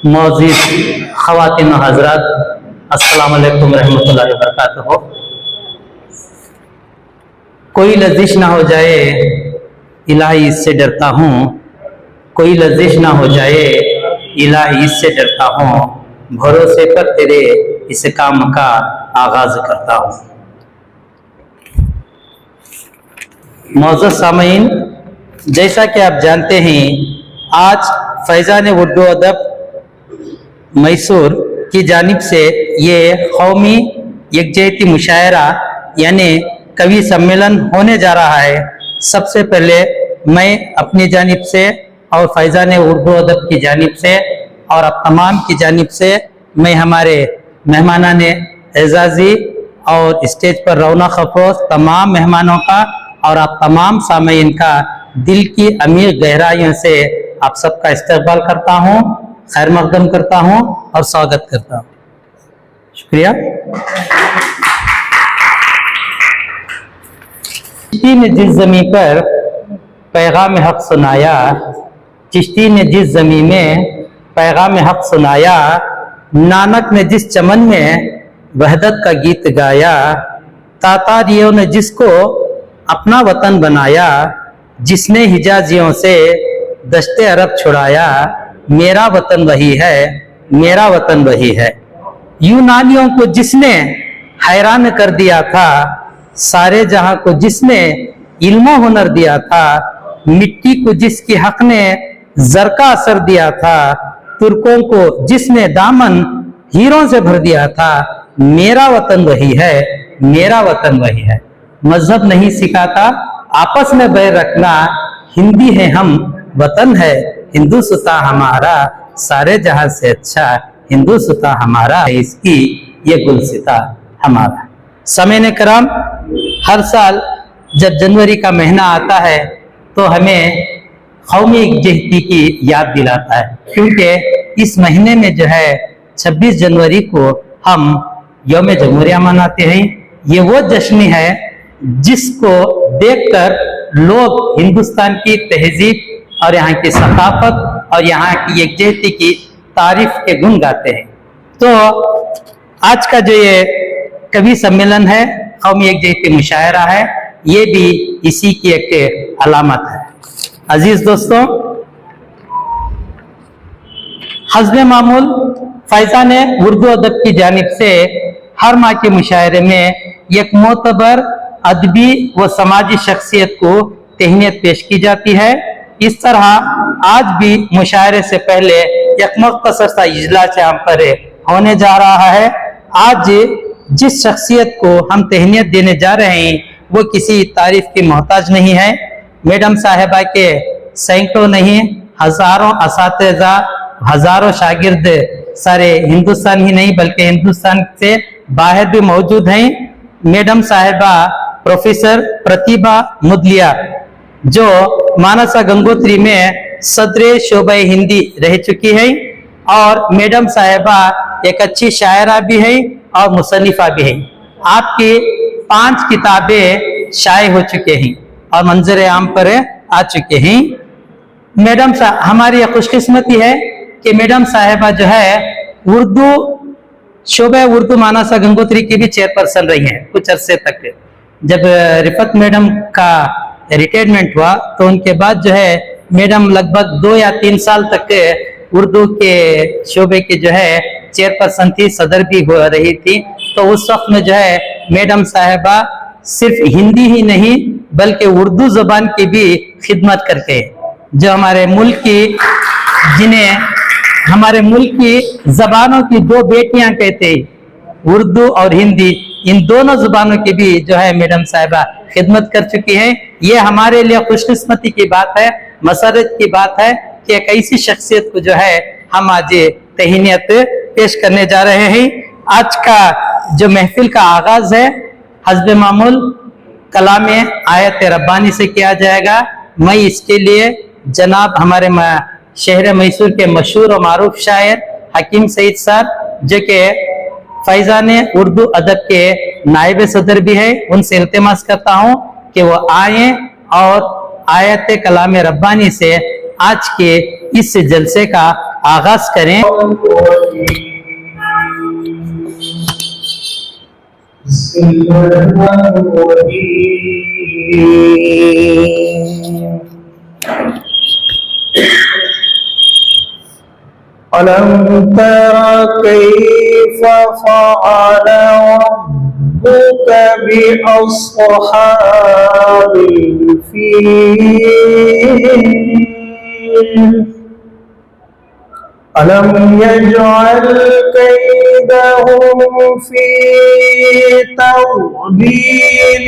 मौजूद ख़वातीन व हज़रात, अस्सलाम वालेकुम रहमतुल्लाहि व बरकातुहू। कोई लज़िश ना हो जाए इलाही इससे डरता हूँ, कोई लज़िश ना हो जाए इलाही इससे डरता हूँ, भरोसे पर तेरे इस काम का आगाज करता हूँ। मौजूद सामीन, जैसा कि आप जानते हैं, आज फैज़ान उर्दू अदब मैसूर की जानिब से ये कौमी यकजहती मुशायरा यानी कवि सम्मेलन होने जा रहा है। सबसे पहले मैं अपनी जानिब से और फैज़ान उर्दू अदब की जानिब से और आप तमाम की जानिब से मैं हमारे मेहमानान एजाज़ी और स्टेज पर रौनक अफरोज़ तमाम मेहमानों का और आप तमाम सामीन का दिल की अमीर गहराइयों से आप सबका इस्तकबाल करता हूँ, खैर मकदम करता हूँ और स्वागत करता हूँ। शुक्रिया। चिश्ती ने जिस ज़मीं पर पैगाम हक सुनाया, चिश्ती ने जिस ज़मीं में पैगाम हक सुनाया, नानक ने जिस चमन में वहदत का गीत गाया, तातारियों ने जिसको अपना वतन बनाया, जिसने हिजाजियों से दश्ते अरब छुड़ाया, मेरा वतन वही है, मेरा वतन वही है। यूनानियों को जिसने हैरान कर दिया था, सारे जहां को जिसने इल्म हुनर दिया था, मिट्टी को जिसकी हक ने जर का असर दिया था, तुर्कों को जिसने दामन हीरों से भर दिया था, मेरा वतन वही है, मेरा वतन वही है। मजहब नहीं सिखाता आपस में बैर रखना, हिंदी है हम वतन है हिंदुस्तां हमारा, सारे जहां से अच्छा हिंदुस्तां हमारा, इसकी ये गुलसिता हमारा। सामीन कराम, हर साल जब जनवरी का महीना आता है तो हमें कौमी यकजहती की याद दिलाता है, क्योंकि इस महीने में जो है 26 जनवरी को हम यौम जमहूरिया मनाते हैं। ये वो जश्न है जिसको देखकर लोग हिंदुस्तान की तहजीब और यहाँ की सकाफत और यहाँ की यकजहती की तारीफ के गुण गाते हैं। तो आज का जो ये कवि सम्मेलन है, कौमी यकजहती मुशायरा है, ये भी इसी की एक अलामत है। अजीज दोस्तों, हस्बे मामूल फैज़ान उर्दू अदब की जानिब से हर माह के मुशायरे में एक मोतबर अदबी व समाजी शख्सियत को तहनीत पेश की जाती है। इस तरह आज भी मुशायरे से पहले एक मुख्तसर सा इजलास यहाँ पर होने जा रहा है। आज जिस शख्सियत को हम तहनीत देने जा रहे हैं वो किसी तारीफ की मोहताज नहीं है। मैडम साहिबा के सैकड़ों नहीं हजारों असातिज़ा, हजारों शागिर्द सारे हिंदुस्तान ही नहीं बल्कि हिंदुस्तान से बाहर भी मौजूद हैं। मैडम साहिबा प्रोफेसर प्रतिभा मुदलिया जो मानसा गंगोत्री में सदर शोबा हिंदी रह चुकी है, और मैडम साहिबा एक अच्छी शायरा भी है और मुसन्निफा भी है। आपकी 5 किताबें शाये हो चुके हैं और मंजर आम पर आ चुके हैं। मैडम हमारी खुशकिस्मती है कि मैडम साहिबा जो है उर्दू शोबा उर्दू मानसा गंगोत्री की भी चेयरपर्सन रही हैं कुछ अरसे तक। जब रिफत मैडम का रिटायरमेंट हुआ तो उनके बाद जो है मैडम लगभग 2 या 3 साल तक उर्दू के शोबे की जो है चेयरपर्सन थी, सदर भी हो रही थी। तो उस वक्त में जो है मैडम साहिबा सिर्फ हिंदी ही नहीं बल्कि उर्दू जबान की भी खिदमत करके, जो हमारे मुल्क की, जिन्हें हमारे मुल्क की जबानों की 2 बेटियां कहते हैं, उर्दू और हिंदी, इन दोनों जुबानों की भी जो है मैडम साहिबा खिदमत कर चुकी है। ये हमारे लिए खुशकिस्मती की बात है, मसरत की बात है कि एक ऐसी शख्सियत को जो है हम आज तहनीत पेश करने जा रहे हैं। आज का जो महफिल का आगाज है हस्बे मामूल कलाम आयत रब्बानी से किया जाएगा। मैं इसके लिए जनाब हमारे शहर मैसूर के मशहूर और मारूफ शायर हकीम सईद साहब, जो कि फैज़ान उर्दू अदब के नायब सदर भी है, उनसे इल्तिमास करता हूँ कि वो आए और आयत कलाम रब्बानी से आज के इस जलसे का आगाज करें। अलम तरा कैफ फ़अल रब्बुक बिअस्हाबिल फील अलम यजअल कैदहुम फी तदलील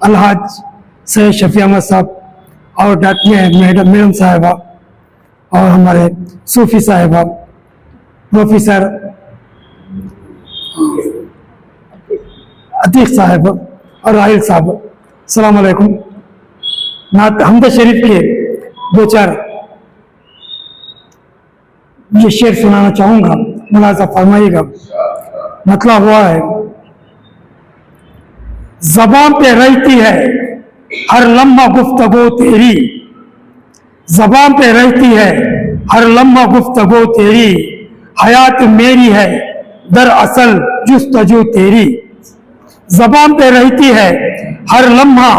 अलहाज सैयद शफी अहमद साहब और मैडम साहिबा और हमारे सूफी साहिबा प्रोफेसर अतीक साहब और राहिल साहब, अस्सलाम वालेकुम। नात हमद शरीफ के दो चार ये शेर सुनाना चाहूंगा, मुलाजा फरमाइएगा। मतलब हुआ है, ज़बान पे रहती है हर लम्हा गुफ्तगू तेरी, ज़बान पे रहती है हर लम्हा गुफ्तगू तेरी, हयात मेरी है दरअसल जुस्तजू तेरी। ज़बान पे रहती है हर लम्हा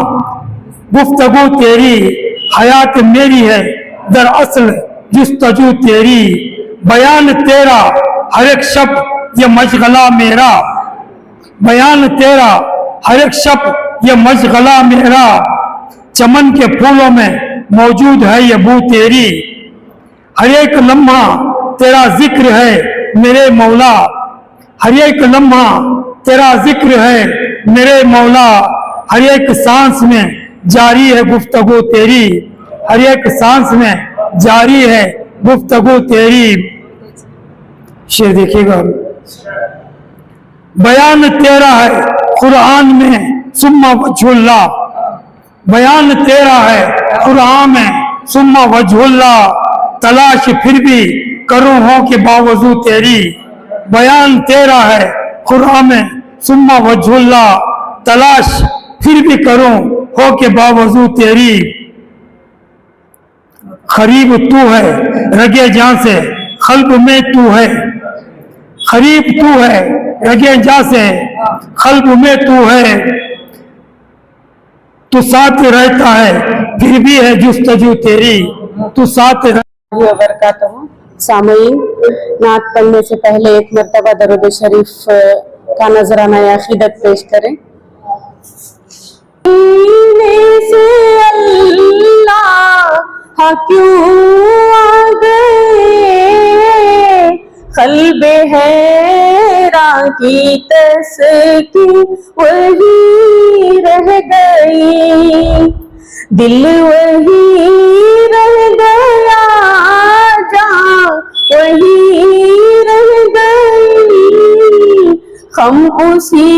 गुफ्तगू तेरी, हयात मेरी है दरअसल जुस्तजू तेरी। बयान तेरा हर एक शब्द ये मशगला मेरा, बयान तेरा हर एक शब्द ये मशगला मेरा। चमन के फूलों में मौजूद है ये बू तेरी, हर एक लम्हा तेरा जिक्र है मेरे मौला, हर एक लम्हा तेरा जिक्र है मेरे मौला। हर एक सांस में जारी है गुफ्तगू तेरी, हर एक सांस में जारी है गुफ्तगू तेरी। शेर देखिएगा, बयान तेरा है कुरान में सुम्मा वजहुल्लाह, बयान तेरा है कुरान में सुम्मा वजहुल्लाह। तलाश फिर भी करूं हो के बावजूद तेरी, बयान तेरा है कुरान में सुम्मा वजहुल्लाह। तलाश फिर भी करूं हो के बावजूद तेरी। खरीब तू है रगे जान से खल्ब में तू है, खरीब तू है रगे जान से खल्ब में तू है। तू साथ रहता है फिर भी है जुस्तजू तेरी, तू साथ वबरकातुहू। सामईन, नात पढ़ने से पहले एक मर्तबा दरूद शरीफ का नजराना अकीदत पेश करें। से अल्लाह क्यों आ गए, क़ल्बे हैरा की तस्की वही रह गई, दिल वही रह गया जहाँ वही रह गई। हम उसी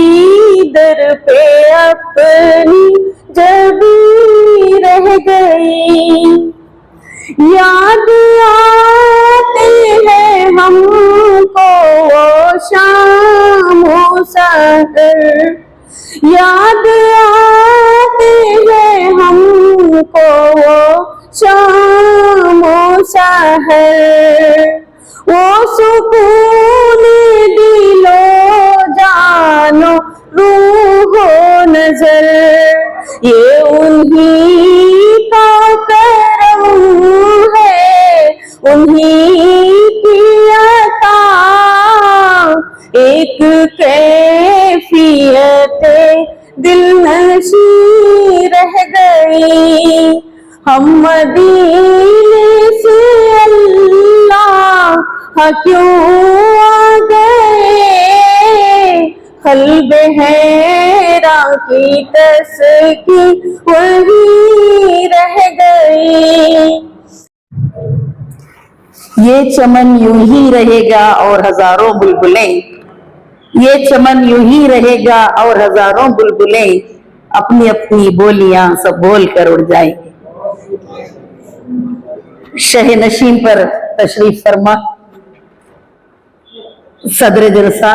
दर पे अपनी जबी रह गई। याद आते हैं हमको वो शाम वो सहर, याद आते हैं हमको वो शाम वो सहर। वो सुकून दिलो जानो रूहो नजर, ये उन्हीं का करम है, उन्हीं की अता। एक कैफियत दिल नशी रह गई, हम मदीने से अल्लाह क्यों आ गए, क़ल्ब हैरा की तस्की वही रह गई। ये चमन यूं ही रहेगा और हजारों बुलबुलें, ये चमन यूं ही रहेगा और हजारों बुलबुलें अपनी अपनी बोलियां सब बोल कर उड़ जाएंगे। शह नशीम पर तशरीफ फरमा सदर जलसा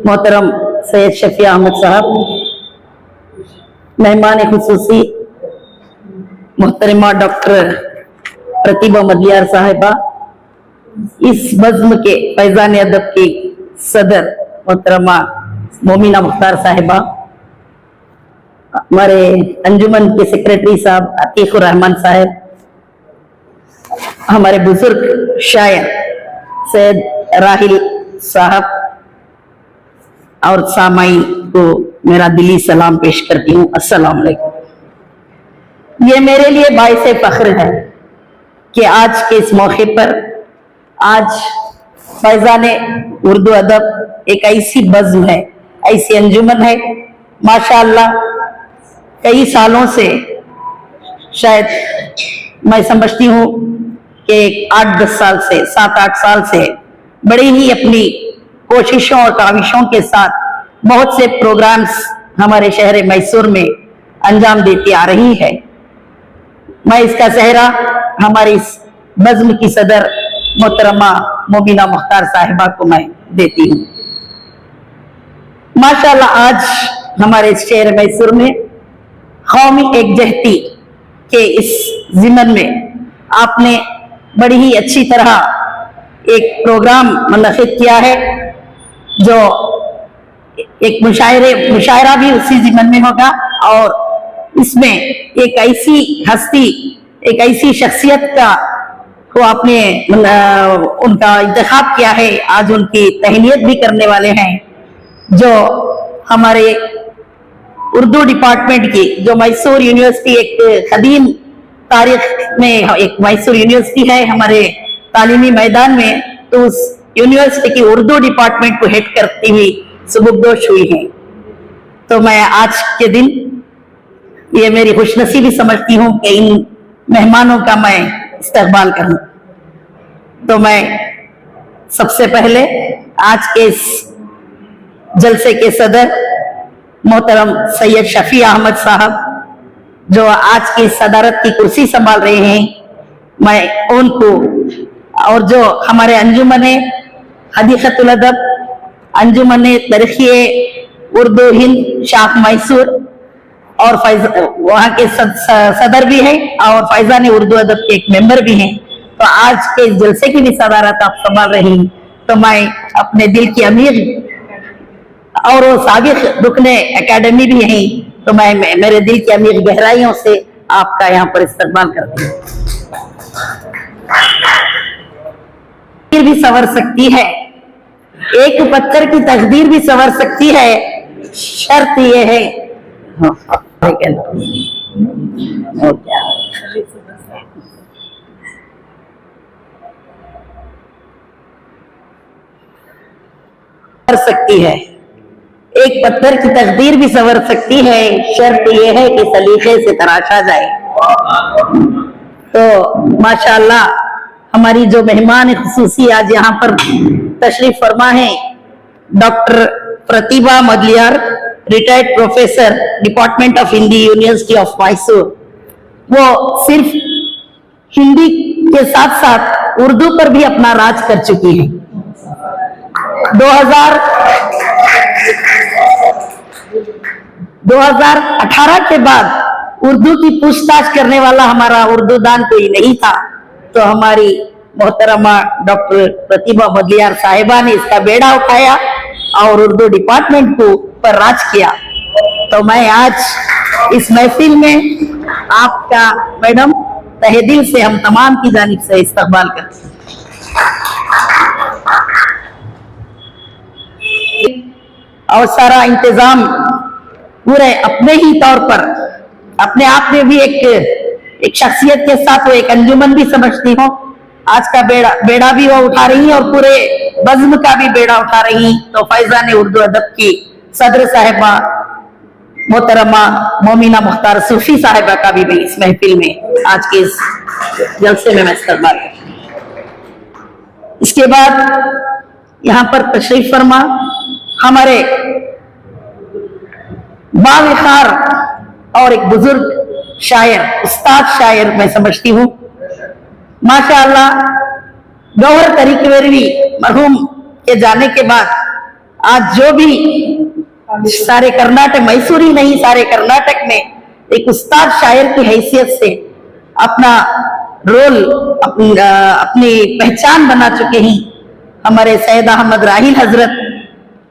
मोहतरम सैयद शफी अहमद साहब, मेहमान खुसूसी मोहतरमा डॉक्टर प्रतिभा मदलियार साहिबा, इस बज़्म के फैज़ान अदब की सदर मोहतरमा मोमिना मुख्तार साहिबा, हमारे अंजुमन के सेक्रेटरी साहब अतीकुर रहमान साहब, हमारे बुजुर्ग शायर सैयद राहिल साहब और सामाई को मेरा दिली सलाम पेश करती हूँ। अस्सलाम वालेकुम। ये मेरे लिए बाइसे फख्र है कि आज के इस मौके पर आज फैज़ान उर्दू अदब एक ऐसी बज़्म है, ऐसी अंजुमन है माशाअल्लाह, कई सालों से, शायद मैं समझती हूँ कि 8-10 साल से, 7-8 साल से बड़ी ही अपनी कोशिशों और काविशों के साथ बहुत से प्रोग्राम्स हमारे शहर मैसूर में अंजाम देती आ रही है। मैं इसका सेहरा हमारी इस बज़्म की सदर मोहतरमा मोमिना मुख्तार साहिबा को मैं देती हूँ। माशाअल्लाह आज हमारे इस शहर मैसूर में कौमी एकजहती के इस ज़िमन में आपने बड़ी ही अच्छी तरह एक प्रोग्राम मुनक़िद किया है, जो एक मुशायरा भी उसी ज़िमन में होगा और इसमें एक ऐसी हस्ती, एक ऐसी शख्सियत का को आपने उनका इंतखाब किया है, आज उनकी तहनीत भी करने वाले हैं, जो हमारे उर्दू डिपार्टमेंट की, जो मैसूर यूनिवर्सिटी एक कदीम तारीख में एक मैसूर यूनिवर्सिटी है हमारे तालीमी मैदान में, तो उस यूनिवर्सिटी की उर्दू डिपार्टमेंट को हेड करती हुई सुबुकदोश हुई है। तो मैं आज के दिन ये मेरी खुशनसीबी समझती हूँ कि इन मेहमानों का मैं इस्तकबाल करूं। तो मैं सबसे पहले आज के इस जलसे के सदर मोहतरम सैयद शफी अहमद साहब, जो आज की सदारत की कुर्सी संभाल रहे हैं, मैं उनको, और जो हमारे अंजुमन हदीक़तुल अदब, अंजुमन तरक़ी उर्दू हिंद शाख मैसूर और वहाँ के सदर भी हैं और फैज़ान उर्दू अदब के एक मेंबर भी हैं, तो आज के इस जलसे की भी सदारत आप संभाल रही हैं। तो मैं अपने दिल की अमीर और वो साबिक़ रुकने एकेडमी भी हैं, तो मैं मेरे दिल की अमीर गहराइयों से आपका यहाँ पर इस्तकबाल करती हूँ। भी संवर सकती है, एक पत्थर की तकदीर भी संवर सकती है, शर्त ये है कर सकती है, एक पत्थर की तकदीर भी संवर सकती है, शर्त यह है कि सलीके से तराशा जाए। तो माशाअल्लाह हमारी जो मेहमान खुसूसी आज यहाँ पर तशरीफ फरमा है, doctor Pratibha Mudaliar, retired professor department of Hindi university of Mysore, वो सिर्फ हिंदी के साथ साथ उर्दू पर भी अपना राज कर चुकी है। 2018 के बाद उर्दू की पूछताछ करने वाला हमारा उर्दू दान कोई नहीं था, तो हमारी मोहतरमा डॉक्टर प्रतिभा मदलियार साहिबा ने इसका बेड़ा उठाया और उर्दू डिपार्टमेंट को पर राज किया। तो मैं आज इस महफिल में आपका मैडम तहे दिल से हम तमाम की जानिब से इस्तकबाल करते हैं। और सारा इंतजाम पूरे अपने ही तौर पर अपने आप में भी एक शख्सियत के साथ वो एक अंजुमन भी समझती हूँ। आज का बेड़ा भी वो उठा रही हैं और पूरे बज़्म का भी बेड़ा उठा रही हैं। तो फैजान उर्दू अदब की सदर साहिबा मोहतरमा मोमिना मुख्तार सूफी साहिबा का भी मैं इस महफिल में आज के इस जलसे में मैं इस्तकबाल करती हूँ। इसके बाद यहाँ पर तशरीफ फरमा हमारे बाविखार और एक बुजुर्ग शायर, उस्ताद शायर मैं समझती हूँ। माशाअल्लाह गौहर तरीक़वेरवी मरहूम के जाने के बाद आज जो भी सारे कर्नाटक, मैसूर ही नहीं सारे कर्नाटक में एक उस्ताद शायर की हैसियत से अपना रोल, अपनी पहचान बना चुके हैं हमारे सैयद अहमद राहिल हजरत,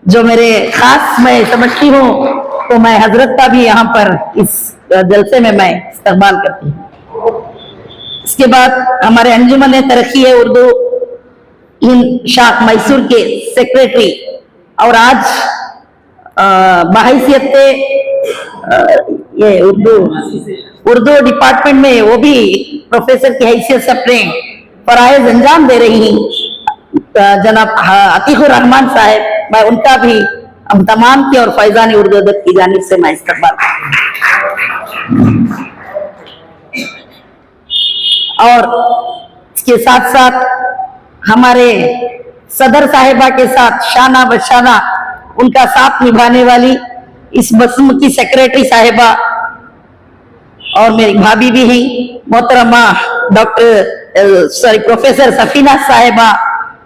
जो मेरे खास मैं समझती हूँ। तो मैं हजरत का भी यहाँ पर इस जलसे में मैं इस्तकबाल करती हूँ। इसके बाद हमारे अंजुमन तरक्की उर्दू हिंद शाख मैसूर के सेक्रेटरी और आज बाहैसियत ये उर्दू डिपार्टमेंट में वो भी प्रोफेसर की हैसियत से अपने फराइज अंजाम दे रही हैं जनाब अतीकुर रहमान साहब, मैं उनका भी हम तमाम की और फैजान उर्दू अदब की जानिब से मैं इस्तकबाल करती हूँ। और इसके साथ साथ हमारे सदर साहिबा के साथ शाना बशाना उनका साथ निभाने वाली इस बज़्म की सेक्रेटरी साहिबा और मेरी भाभी भी हैं मोहतरमा प्रोफेसर सफीना साहिबा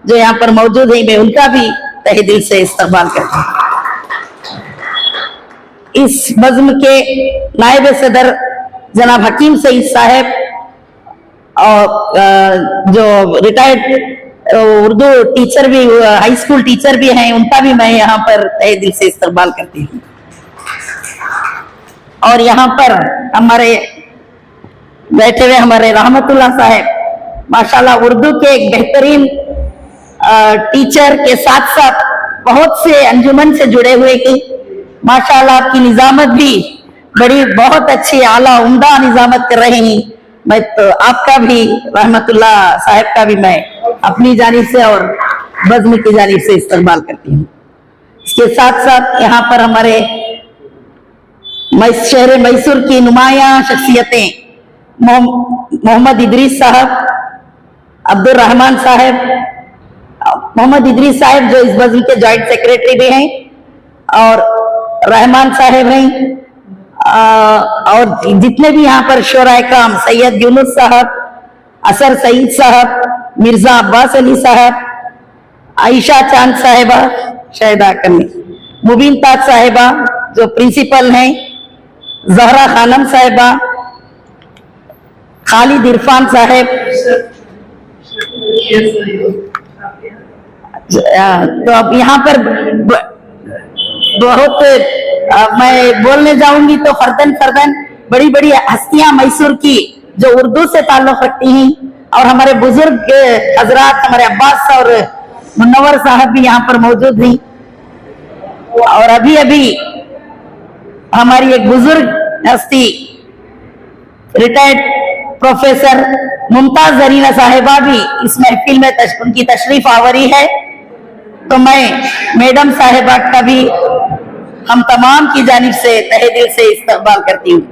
जो यहाँ पर मौजूद है, मैं उनका भी तहे दिल से इस्तकबाल करती हूँ। इस बज़्म के नायब सदर जनाब हकीम सईद साहब और जो रिटायर्ड उर्दू टीचर भी, हाई स्कूल टीचर भी हैं, उनका भी मैं यहाँ पर तहे दिल से इस्तकबाल करती हूँ। और यहाँ पर हमारे बैठे हुए हमारे रहमतुल्लाह साहब माशाल्लाह उर्दू के एक बेहतरीन टीचर के साथ साथ बहुत से अंजुमन से जुड़े हुए हैं। माशाल्लाह आपकी निजामत भी बड़ी बहुत अच्छी आला उम्दा निजामत कर रहे हैं। मैं तो आपका भी रहमतुल्लाह साहब का भी मैं अपनी जानिब से और बज़्म की जानिब से इस्तकबाल करती हूँ। इसके साथ साथ यहाँ पर हमारे शहर मैसूर की नुमाया शख्सियतें मोहम्मद इदरीस साहब, अब्दुल रहमान साहब, मोहम्मद इदरीस साहब जो इस बज़्म के जॉइंट सेक्रेटरी भी हैं और रहमान साहब हैं, और जितने भी यहाँ पर शोराए काम सैयद यूनुस साहब, असर सईद साहब, मिर्जा अब्बास अली साहब, आयशा चांद साहिबा शायदा करनी, मुबीन ताज साहिबा जो प्रिंसिपल हैं, जहरा खानम साहिबा, खालिद इरफान साहब, तो अब यहाँ पर बहुत मैं बोलने जाऊंगी तो फर्दन बड़ी बड़ी हस्तियां मैसूर की जो उर्दू से ताल्लुक रखती हैं और हमारे बुजुर्ग हजरात हमारे अब्बास और मुन्नवर साहब भी यहाँ पर मौजूद हैं। और अभी अभी हमारी एक बुजुर्ग हस्ती रिटायर्ड प्रोफेसर मुमताज जरीना साहिबा भी इस महफिल में उनकी तशरीफ आवरी है। तो मैं मैडम साहिबा का भी हम तमाम की जानिब से तहे दिल से इस्तकबाल करती हूँ।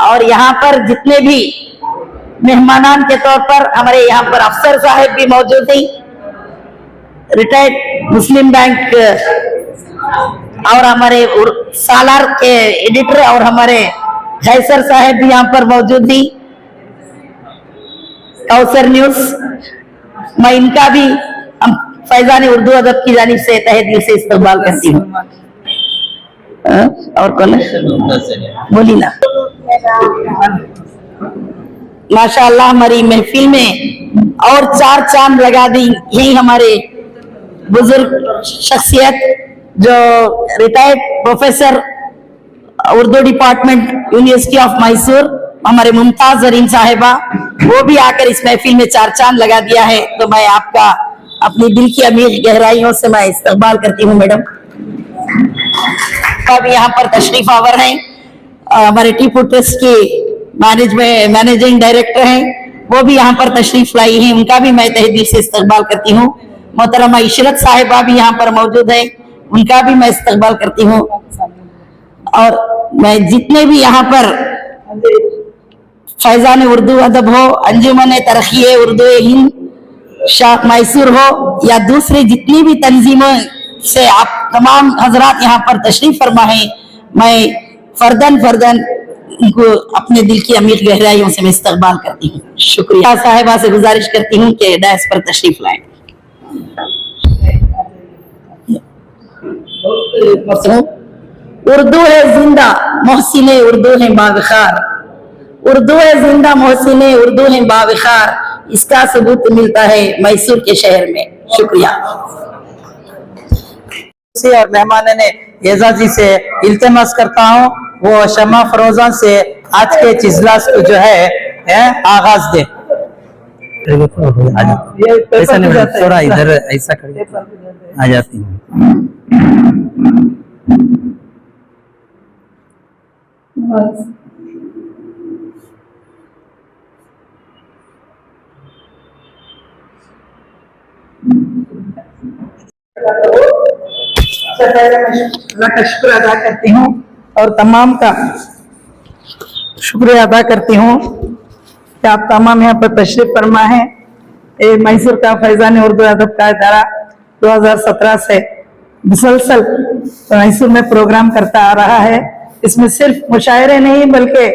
और यहाँ पर जितने भी मेहमानान के तौर पर हमारे यहाँ पर अफसर साहब भी मौजूद हैं, रिटायर्ड मुस्लिम बैंक और हमारे सालार के एडिटर और हमारे खैसर साहब भी यहाँ पर मौजूद हैं, कौसर न्यूज, मैं इनका भी हम फैजान उर्दू अदब की जानिब से तहे दिल से इस्तकबाल करती हूँ। और कौन है बोली ना। माशाअल्लाह हमारी महफिल में और चार चांद लगा दी यही हमारे बुजुर्ग शख्सियत जो retired professor Urdu department university of Mysore हमारे मुमताज जरीन साहिबा, वो भी आकर इस महफिल में चार चांद लगा दिया है। तो मैं आपका अपनी दिल की अमीर गहराइयों से मैं इस्तकबाल करती हूँ। मैडम का भी यहाँ पर तशरीफ आवर हैं हमारे टी फूड ट्रस्ट के मैनेजिंग डायरेक्टर हैं, वो भी यहाँ पर तशरीफ लाई हैं, उनका भी मैं तहे दिल से इस्तकबाल करती हूँ। मोहतरमा इशरत साहिबा भी यहाँ पर मौजूद है, उनका भी मैं इस्तकबाल करती हूँ। और मैं जितने भी यहाँ पर फैजान उर्दू अदब हो, अंजुमन तरक्की उर्दू हिंद, शाख मैसूर हो या दूसरी जितनी भी तंजीमों से आप तमाम हजरात यहाँ पर तशरीफ फरमा है, मैं फर्दन उनको अपने दिल की अमीर गहराइयों से मैं इस्तकबाल करती हूँ। शुक्रिया। साहिबा से गुजारिश करती हूँ कि डैस पर तशरीफ लाएं। उर्दू है जिंदा मोहसिन उर्दू है बावखार, उर्दू है जिंदा मोहसिन उर्दू है बावखार, इसका सबूत मिलता है मैसूर के शहर में। शुक्रिया। और मेहमान ने एजाजी से इल्तिमास करता हूँ वो शमा फरोजान से आज के इस इजलास को जो है आगाज दे। ऐसा नहीं, थोड़ा इधर ऐसा कर आ जाती हूँ। अल्लाह का शुक्र अदा करती हूँ और तमाम का शुक्रिया अदा करती हूँ कि आप तमाम यहाँ पर तशरीफ फरमा है। मैसूर का फैजान उर्दू अदब का इदारा 2017 से मुसलसल मैसूर में प्रोग्राम करता आ रहा है। इसमें सिर्फ मुशायरे नहीं बल्कि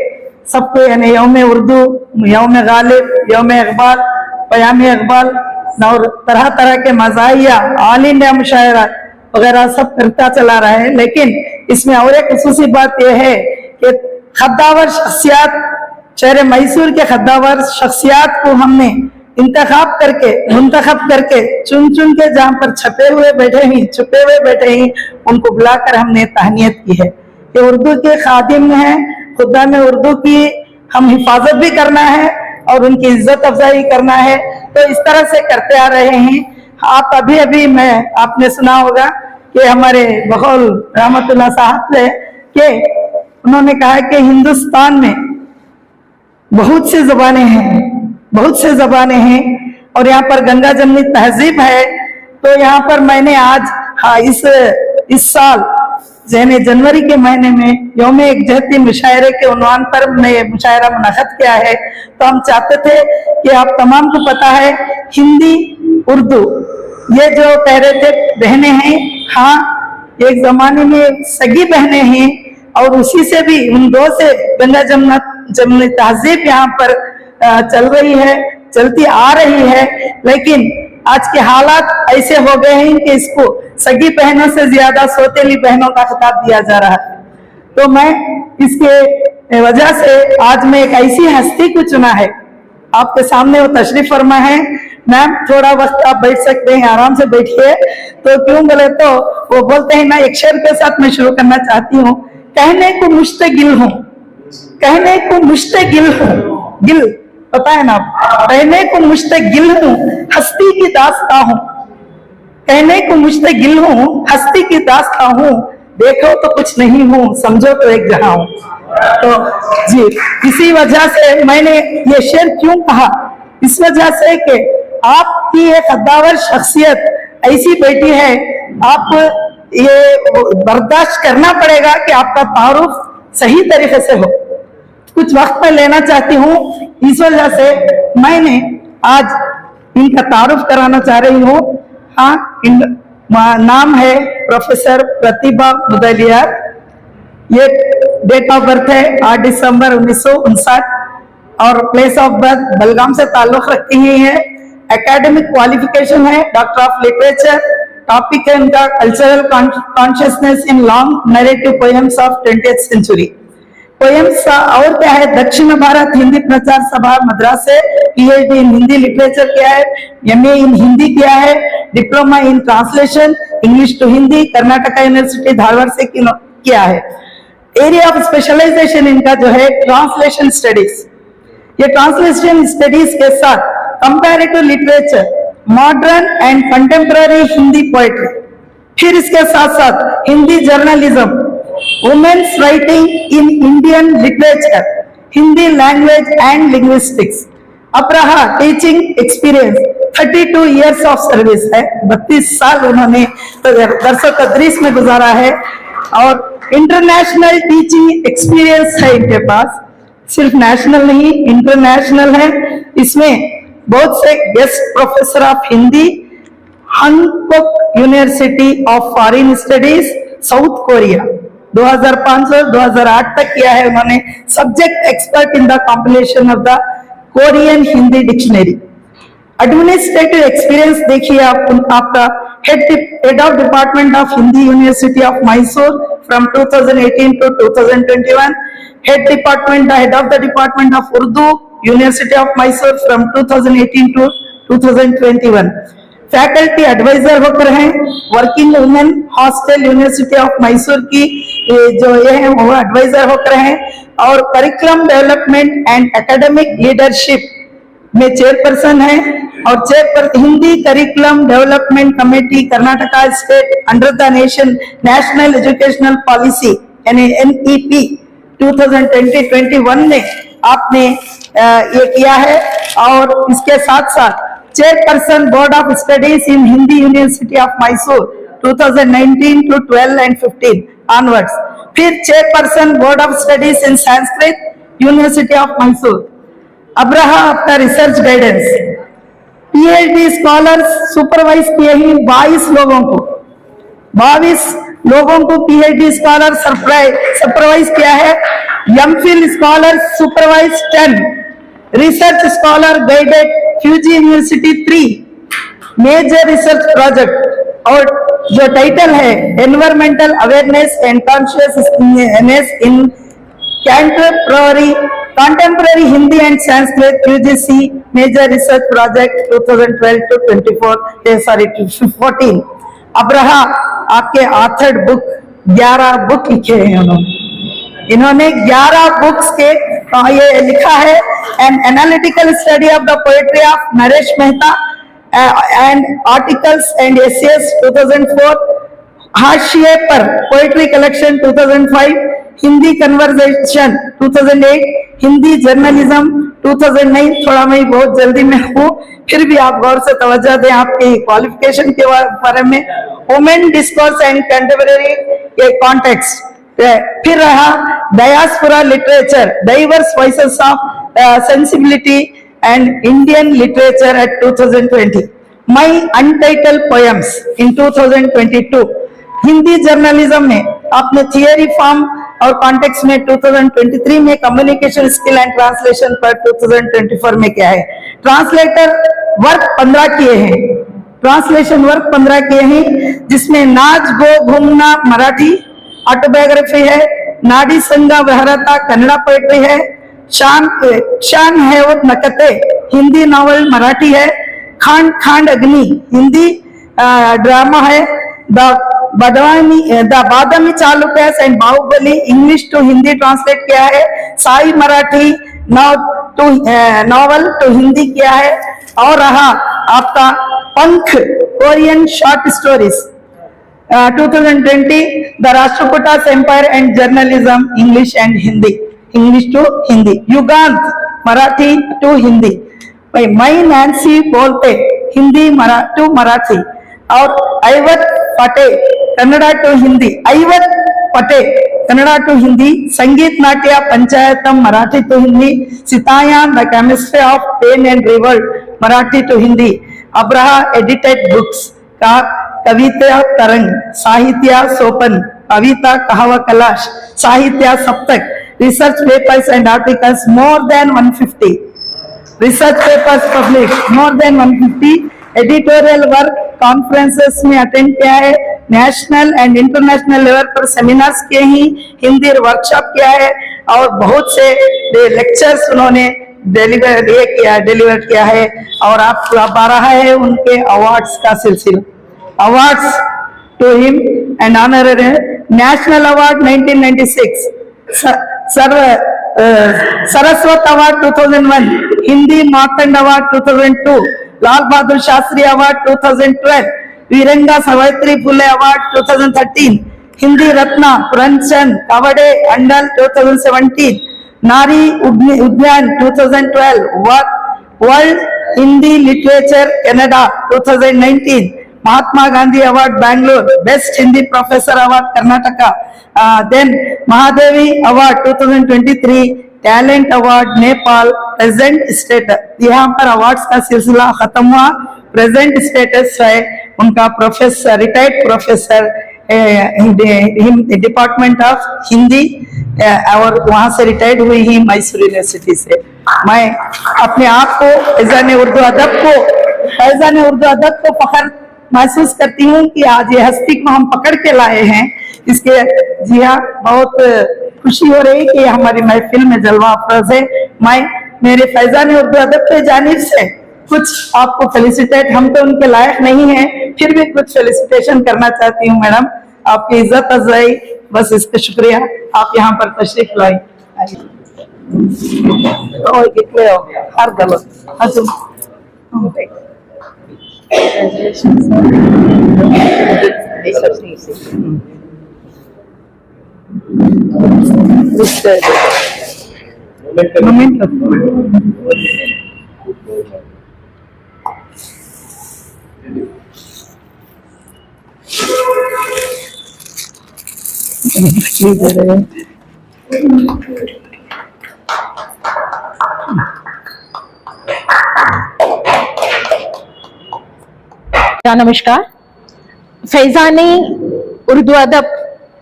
सबको यानी यौम उर्दू, यौम गालिब, यौम इकबाल, पयाम इकबाल और तरह तरह के मज़ाहिया, ऑल इंडिया मुशायरा वगैरह सब करता चला रहा है। लेकिन इसमें और एक खुसूसी बात यह है कि खद्दावर शख्सियात, शहर मैसूर के खद्दावर शख्सियात को हमने मुंतखब करके चुन के जहाँ पर छुपे हुए बैठे ही उनको बुलाकर हमने तहनीत की है। ये उर्दू के खादिम हैं, खुदा में उर्दू की हम हिफाजत भी करना है और उनकी इज्जत अफजाई करना है, तो इस तरह से करते आ रहे हैं। आप अभी आपने सुना होगा कि हमारे बखौल रहमतुल्लाह साहब से कि उन्होंने कहा कि हिंदुस्तान में बहुत से ज़बानें हैं और यहाँ पर गंगा जमनी तहजीब है। तो यहाँ पर मैंने आज इस साल यानी जनवरी के महीने में यौम एकजहती मुशायरे के उन्वान पर हमने ये मुशायरा मुनअक़द किया है। तो हम चाहते थे कि आप तमाम को पता है हिंदी उर्दू ये जो कह रहे थे बहनें हैं, हाँ एक जमाने में सगी बहनें हैं और उसी से भी उन दो से गंगा जमनी तहजीब यहाँ पर चलती आ रही है। लेकिन आज के हालात ऐसे हो गए हैं कि इसको सगी बहनों से ज्यादा सौतेली बहनों का खिताब दिया जा रहा है। तो मैं इसके वजह से आज मैं एक ऐसी हस्ती को चुना है, आपके सामने वो तशरीफ फरमा है। मैम थोड़ा वक्त आप बैठ सकते हैं, आराम से बैठिए। तो क्यों बोले तो वो बोलते हैं ना, एक शेर के साथ मैं शुरू करना चाहती हूँ। कहने को मुश्तगिल हूँ, कहने को मुश्तगिल हूँ, गिल पता है ना, कहने को मुश्तगिल हूँ हस्ती की दास्तां हूँ, कहने को मुश्तगिल हूँ हस्ती की दास्तां हूँ, देखो तो कुछ नहीं हूँ समझो तो एक जहां हूँ। तो जी इसी वजह से मैंने ये शेर क्यों कहा, इस वजह से कि आपकी ये कद्दावर शख्सियत ऐसी बैठी है, आप ये बर्दाश्त करना पड़ेगा कि आपका तारुफ सही तरीके से हो। कुछ वक्त में लेना चाहती हूँ, इस वजह से मैंने आज इनका तारुफ कराना चाह रही हूँ। हाँ, नाम है प्रोफेसर प्रतिभा मुदलियार। ये डेट ऑफ बर्थ है 8 दिसंबर 1959 और प्लेस ऑफ बर्थ बलगाम से ताल्लुक रखती है। एकेडमिक क्वालिफिकेशन है डॉक्टर ऑफ लिटरेचर। टॉपिक है इनका cultural consciousness in long narrative poems of 20th century. Poems और क्या है, दक्षिण भारत हिंदी प्रचार सभा मद्रास से पीएचडी इन हिंदी लिटरेचर किया है, एमए इन हिंदी किया है, diploma in translation English to Hindi Karnataka university Dharwad से किया है। एरिया ऑफ स्पेशलाइजेशन इनका जो है ट्रांसलेशन स्टडीज। ये ट्रांसलेशन स्टडीज के साथ comparative literature, modern and contemporary Hindi poetry, फिर इसके साथ साथ Hindi journalism, women's writing in Indian literature, Hindi language and linguistics. अब्राहा teaching experience 32 years of service है, 32 साल उन्होंने दरस तदरीस में गुजारा है और इंटरनेशनल टीचिंग एक्सपीरियंस है इनके पास, सिर्फ नेशनल नहीं इंटरनेशनल है। इसमें बहुत से guest professor of Hindi, Hankuk university of foreign studies South Korea 2005 से 2008 तक किया है उन्होंने। Subject expert in the compilation of the Korean Hindi dictionary. Administrative experience देखिए आपका head of department of Hindi university of Mysore from 2018 to 2021, head of the department of Urdu university of Mysore from 2018 to 2021। Faculty advisor होकर हैं, working women hostel university of Mysore की जो ये है वो adviser होकर हैं और curriculum development and academic leadership में चेयरपर्सन है और Hindi curriculum development committee Karnataka state under the national educational policy यानी NEP 2020-21 में आपने ये किया है। और इसके साथ साथ chairperson board of studies in Hindi university of Mysore 2019 to 12 and 15 onwards, फिर chairperson board of studies in Sanskrit university of Mysore. अब्राहा आपका research guidance, PhD scholars supervise किए ही 22 लोगों को PhD स्कॉलर सुपरवाइज किया है। MPhil scholar supervise 10, research scholar guided फ्यूजी यूनिवर्सिटी 3 मेजर रिसर्च प्रोजेक्ट और जो टाइटल है environmental awareness and consciousness in contemporary Hindi and Sanskrit UGC major research project 2012 to 14। अब्राहा आपके ऑथर्ड बुक 11 बुक लिखे हैं इन्होंने 11 बुक्स के ये लिखा है। An analytical study of the poetry of Naresh Mehta and articles and essays 2004, Hashiye Par poetry collection 2005, Hindi conversation 2008, Hindi journalism 2009। थोड़ा मैं बहुत जल्दी में हूँ, फिर भी आप गौर से तवज्जो दें आपके क्वालिफिकेशन के बारे में। Women discourse and contemporary context, फिर रहा diaspora literature, diverse voices of sensibility and Indian literature at 2020, my untitled poems in 2022। Hindi journalism में आपने थियरी फॉर्म और कॉन्टेक्स्ट में 2023 में, कम्युनिकेशन स्किल एंड ट्रांसलेशन पर 2024 में क्या है। ट्रांसलेटर वर्क 15 किए हैं, ट्रांसलेशन वर्क 15 किए हैं, जिसमें नाच गो घूमना मराठी ऑटोबायोग्राफी है, नाडी संगा वहरता कन्नड़ा पोएट्री है, शान है वो नकते हिंदी नॉवल मराठी है, खांड अग्नि हिंदी ड्रामा है, the Badami Chalukyas and Bahubali English to Hindi translate किया है, साई मराठी नॉवल टू हिंदी किया है। और रहा आपका पंख Korean short stories 2020, the Rashtrakutas empire and journalism English and Hindi, English to Hindi, Yugant Marathi to Hindi, मई नैन्सी बोलते हिंदी टू मराठी, और ऐवत पटे कन्नड़ा टू हिंदी, ऐवत पटे कन्नड़ा टू हिंदी, संगीत नाट्य पंचायतम Marathi to Hindi, Sitayan the chemistry of pain and revolt Marathi to Hindi. अब्राहा एडिटेड बुक्स का कविता तरंग, साहित्य सोपन, कविता कहावा कलाश, साहित्य सप्तक, research papers and articles more than 150, research papers publish more than 150, editorial work conferences में अटेंड किया है, नेशनल एंड इंटरनेशनल लेवल पर सेमिनार्स किए ही, हिंदी वर्कशॉप किया है और बहुत से लेक्चर्स उन्होंने डिलीवर किया है। और आपको अब आ रहा है उनके अवार्ड्स का सिलसिला। Awards to him and honorary national award 1996, Saraswat award 2001, Hindi Martand award 2002, Lal Bahadur Shastri award 2012, Veeranga Savitri Phule award 2013, Hindi Ratna Puranchand Kavade Andal 2017, Nari Udyan 2012, World Hindi Literature Canada 2019, Mahatma Gandhi Award Bangalore, Best Hindi Professor Award Karnataka, then Mahadevi Award 2023, talent award Nepal, present status, यहाँ पर awards का सिलसिला खत्म हुआ। Present status है उनका professor, retired professor department of Hindi, और वहां से रिटायर्ड हुई ही मैसूर यूनिवर्सिटी से। मैं अपने आप को फैजान उर्दू अदब को फख्र महसूस करती हूँ कि आज ये हस्ती को हम पकड़ के लाए हैं। इसके जी हाँ, बहुत खुशी हो रही कि हमारी महफिल में जलवा अफरोज है। मैं मेरे फैजान उर्दू अदब के जानिब से कुछ आपको फेलिसिटेट, हम तो उनके लायक नहीं हैं, फिर भी कुछ फेलिसिटेशन करना चाहती हूँ मैडम। आपकी इज्जत अफजाई, बस इस पे शुक्रिया, आप यहाँ पर तशरीफ लाई। हो गया हर गलत नमस्कार। फैजाने उर्दू अदब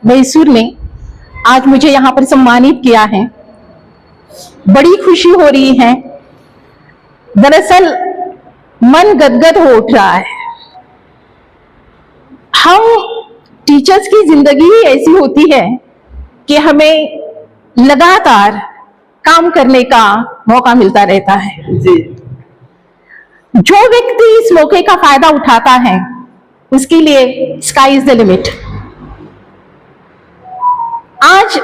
मैसूर ने आज मुझे यहाँ पर सम्मानित किया है, बड़ी खुशी हो रही है। दरअसल मन गदगद हो उठ रहा है। हम टीचर्स की जिंदगी ही ऐसी होती है कि हमें लगातार काम करने का मौका मिलता रहता है। जो व्यक्ति इस मौके का फायदा उठाता है उसके लिए स्काई इज द लिमिट। आज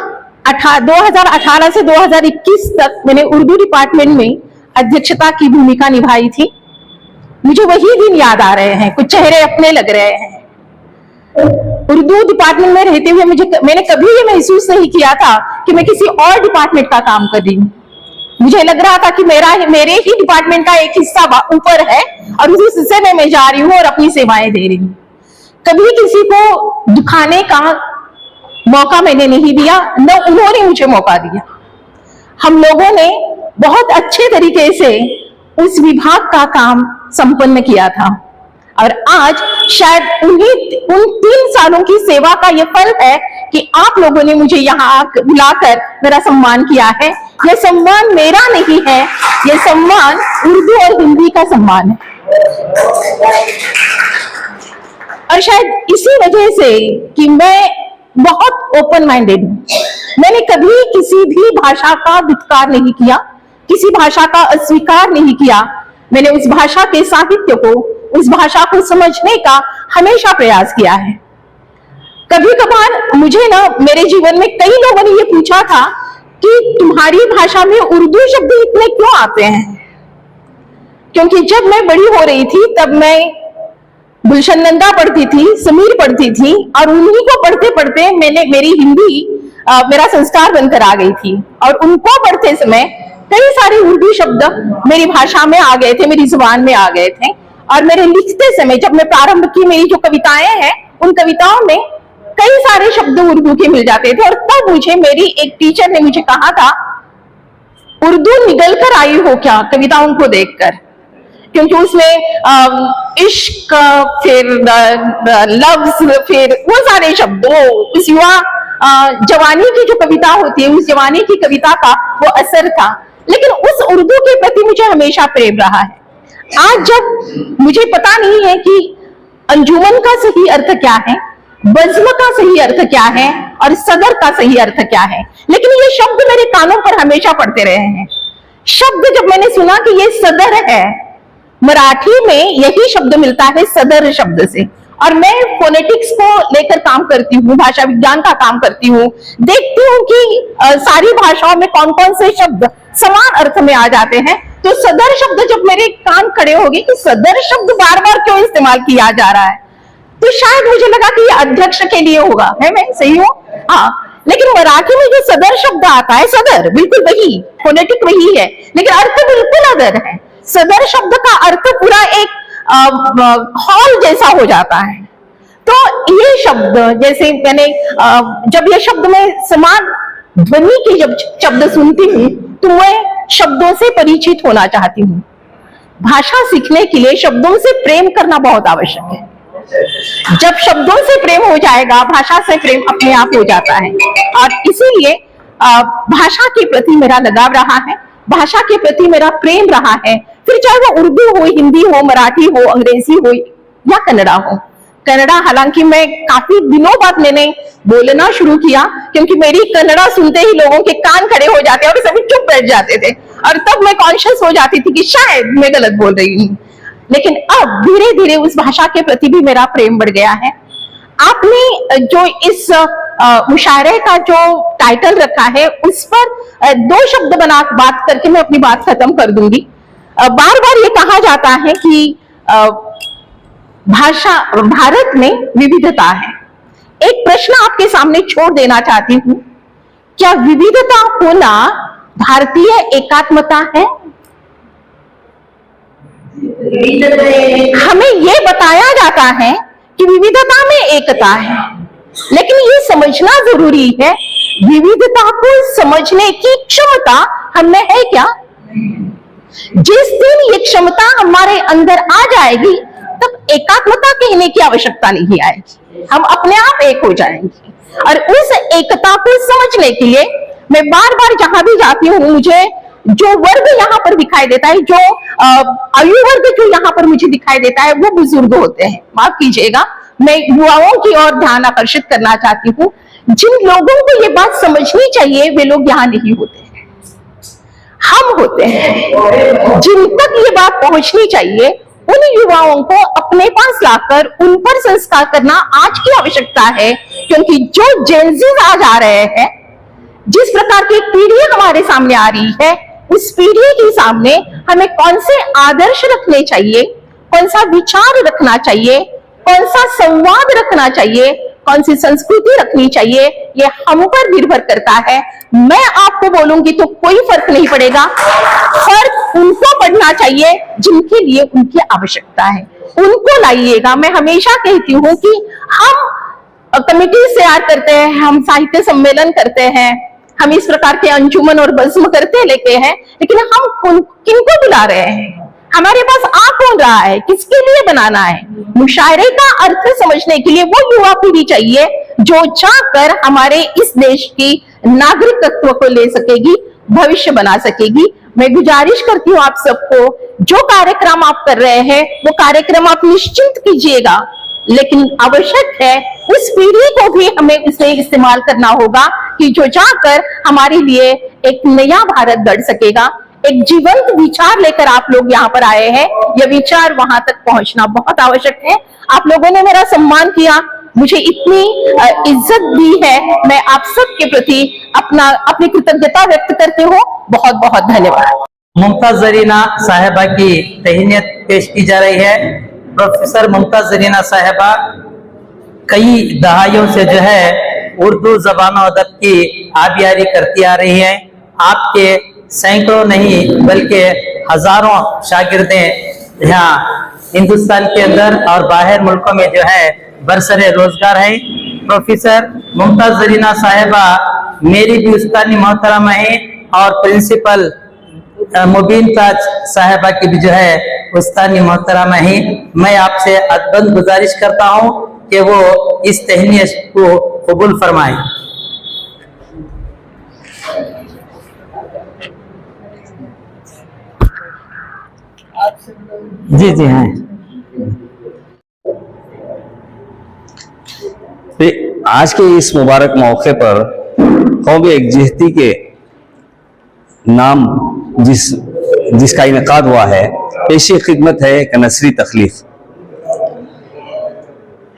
2018 से 2021 तक मैंने उर्दू डिपार्टमेंट में अध्यक्षता की भूमिका निभाई थी। मुझे वही दिन याद आ रहे हैं, कुछ चेहरे अपने लग रहे हैं। उर्दू डिपार्टमेंट में रहते हुए मैंने कभी ये महसूस नहीं किया था कि मैं किसी और डिपार्टमेंट का काम कर रही हूँ। मुझे लग रहा था कि मेरे ही डिपार्टमेंट का एक हिस्सा ऊपर है और उस हिस्से में मैं जा रही हूँ और अपनी सेवाएं दे रही हूँ। कभी किसी को दिखाने का मौका मैंने नहीं दिया, न उन्होंने मुझे मौका दिया। हम लोगों ने बहुत अच्छे तरीके से उस विभाग का काम संपन्न किया था और आज शायद उन 3 सालों की सेवा का यह फल है कि आप लोगों ने मुझे यहाँ बुलाकर मेरा सम्मान किया है। यह सम्मान मेरा नहीं है, यह सम्मान उर्दू और हिंदी का सम्मान है। और शायद इसी वजह से कि मैं बहुत ओपन माइंडेड हूं, मैंने कभी किसी भी भाषा का धिक्कार नहीं किया, किसी भाषा का अस्वीकार नहीं किया। मैंने उस भाषा के साहित्य को, उस भाषा को समझने का हमेशा प्रयास किया है। कभी कभार मुझे मेरे जीवन में कई लोगों ने ये पूछा था कि तुम्हारी भाषा में उर्दू शब्द इतने क्यों आते हैं? क्योंकि जब मैं बड़ी हो रही थी तब मैं गुलशन नंदा पढ़ती थी, समीर पढ़ती थी और उन्हीं को पढ़ते पढ़ते मेरी हिंदी मेरा संस्कार बनकर आ गई थी। और उनको पढ़ते समय कई सारे उर्दू शब्द मेरी भाषा में आ गए थे, मेरी जुबान में आ गए थे। और मेरे लिखते समय जब मैं प्रारंभ की मेरी जो कविताएं हैं, उन कविताओं में कई सारे शब्द उर्दू के मिल जाते थे। और तब मुझे मेरी एक टीचर ने मुझे कहा था, उर्दू निगल कर आई हो क्या कविताओं को देखकर? क्योंकि उसमें इश्क, फिर लफ्ज, फिर वो सारे शब्द, उस युवा जवानी की जो कविता होती है, उस जवानी की कविता का वो असर था। लेकिन उस उर्दू के प्रति मुझे हमेशा प्रेम रहा है। आज जब मुझे पता नहीं है कि अंजुमन का सही अर्थ क्या है, बज़्म का सही अर्थ क्या है और सदर का सही अर्थ क्या है, लेकिन ये शब्द मेरे कानों पर हमेशा पड़ते रहे हैं। शब्द जब मैंने सुना कि ये सदर है, मराठी में यही शब्द मिलता है सदर शब्द से। और मैं फोनेटिक्स को लेकर काम करती हूँ, भाषा विज्ञान का काम करती हूँ, देखती हूँ कि सारी भाषाओं में कौन कौन से शब्द समान अर्थ में आ जाते हैं। तो सदर शब्द जब मेरे कान खड़े हो गए कि सदर शब्द बार बार क्यों इस्तेमाल किया जा रहा है, तो शायद मुझे लगा कि ये अध्यक्ष के लिए होगा, है मैं सही हूँ? हाँ, लेकिन मराठी में जो सदर शब्द आता है, सदर बिल्कुल वही, फोनेटिक वही है, लेकिन अर्थ बिल्कुल अदर है। सदर शब्द का अर्थ पूरा एक हॉल जैसा हो जाता है। तो ये शब्द, जैसे मैंने जब ये शब्द में समान ध्वनि के जब शब्द सुनती हूँ तो मैं शब्दों से परिचित होना चाहती हूँ। भाषा सीखने के लिए शब्दों से प्रेम करना बहुत आवश्यक है। जब शब्दों से प्रेम हो जाएगा, भाषा से प्रेम अपने आप हो जाता है। और इसीलिए भाषा के प्रति मेरा लगाव रहा है, भाषा के प्रति मेरा प्रेम रहा है, फिर चाहे वो उर्दू हो, हिंदी हो, मराठी हो, अंग्रेजी हो या कन्नड़ा हो। कन्नड़ा हालांकि मैं काफी दिनों बाद मैंने बोलना शुरू किया, क्योंकि मेरी कन्नड़ा सुनते ही लोगों के कान खड़े हो जाते और सभी चुप बैठ जाते थे, और तब मैं कॉन्शियस हो जाती थी कि शायद मैं गलत बोल रही हूँ। लेकिन अब धीरे धीरे उस भाषा के प्रति भी मेरा प्रेम बढ़ गया है। आपने जो इस मुशायरे का जो टाइटल रखा है, उस पर दो शब्द बना बात करके मैं अपनी बात खत्म कर दूंगी। बार बार ये कहा जाता है कि भाषा, भारत में विविधता है। एक प्रश्न आपके सामने छोड़ देना चाहती हूं, क्या विविधता होना भारतीय एकात्मता है? हमें यह बताया जाता है कि विविधता में एकता है, लेकिन ये समझना जरूरी है विविधता को समझने की क्षमता हमें है क्या? जिस दिन ये क्षमता हमारे अंदर आ जाएगी तब एकात्मता कहने की आवश्यकता नहीं आएगी, हम अपने आप एक हो जाएंगे। और उस एकता को समझने के लिए मैं बार बार जहां भी जाती हूँ, मुझे जो वर्ग यहाँ पर दिखाई देता है, जो आयु वर्ग जो यहाँ पर मुझे दिखाई देता है, वो बुजुर्ग होते हैं। माफ कीजिएगा, मैं युवाओं की ओर ध्यान आकर्षित करना चाहती हूँ। जिन लोगों को ये बात समझनी चाहिए वे लोग यहाँ नहीं होते हैं, हम होते हैं। जिन तक ये बात पहुंचनी चाहिए उन युवाओं को अपने पास लाकर उन पर संस्कार करना आज की आवश्यकता है, क्योंकि जो जेनजीज आज आ रहे हैं, जिस प्रकार की पीढ़ी हमारे सामने आ रही है, उस पीढ़ी के सामने हमें कौन से आदर्श रखने चाहिए, कौन सा विचार रखना चाहिए, कौन सा संवाद रखना चाहिए, कौन सी संस्कृति रखनी चाहिए, ये हम पर निर्भर करता है। मैं आपको बोलूंगी तो कोई फर्क नहीं पड़ेगा, फर्क उनको पड़ना चाहिए जिनके लिए उनकी आवश्यकता है, उनको लाइएगा। मैं हमेशा कहती हूँ कि हम कमेटी तैयार करते हैं, हम साहित्य सम्मेलन करते हैं, हम इस प्रकार के अंजुमन और बज़्म करते लेते हैं, लेकिन हम किनको बुला रहे हैं? हमारे पास आ कौन रहा है? किसके लिए बनाना है? मुशायरे का अर्थ समझने के लिए वो युवा पीढ़ी चाहिए जो जाकर हमारे इस देश की नागरिकत्व को ले सकेगी, भविष्य बना सकेगी। मैं गुजारिश करती हूँ आप सबको, जो कार्यक्रम आप कर रहे हैं वो कार्यक्रम आप निश्चिंत कीजिएगा, लेकिन आवश्यक है उस पीढ़ी को भी हमें इसे इस्तेमाल करना होगा कि जो जाकर हमारे लिए एक नया भारत गढ़ सकेगा। एक जीवंत विचार लेकर आप लोग यहाँ पर आए हैं, यह विचार वहां तक पहुंचना बहुत आवश्यक है। आप लोगों ने मेरा सम्मान किया, मुझे इतनी इज्जत दी है, मैं आप सबके प्रति अपनी कृतज्ञता व्यक्त करती हूँ। बहुत बहुत धन्यवाद। मुमताज जरीना साहिबा की तहनीत पेश की जा रही है। प्रोफेसर मुमताज जरीना साहिबा कई दहाइयों से जो है उर्दू ज़बान और अदब की आबियारी करती आ रही है। आपके सैकड़ों नहीं बल्कि हजारों शागिर्दें यहाँ हिंदुस्तान के अंदर और बाहर मुल्कों में जो है बरसरे रोजगार है। प्रोफेसर मुमताज जरीना साहिबा मेरी भी उस्तानी मोहतरमा है और प्रिंसिपल मुबीन ताज साहिबा की भी जो है उस्तानी मोहतरमा है। मैं आपसे अदबन गुजारिश करता हूँ कि वो इस तहनीत को कबूल फरमाए। जी जी हाँ। आज के इस मुबारक मौके पर कौमी यकजहती के नाम जिसका इनेकाद हुआ है, पेशी खिदमत है एक नसरी तकलीफ।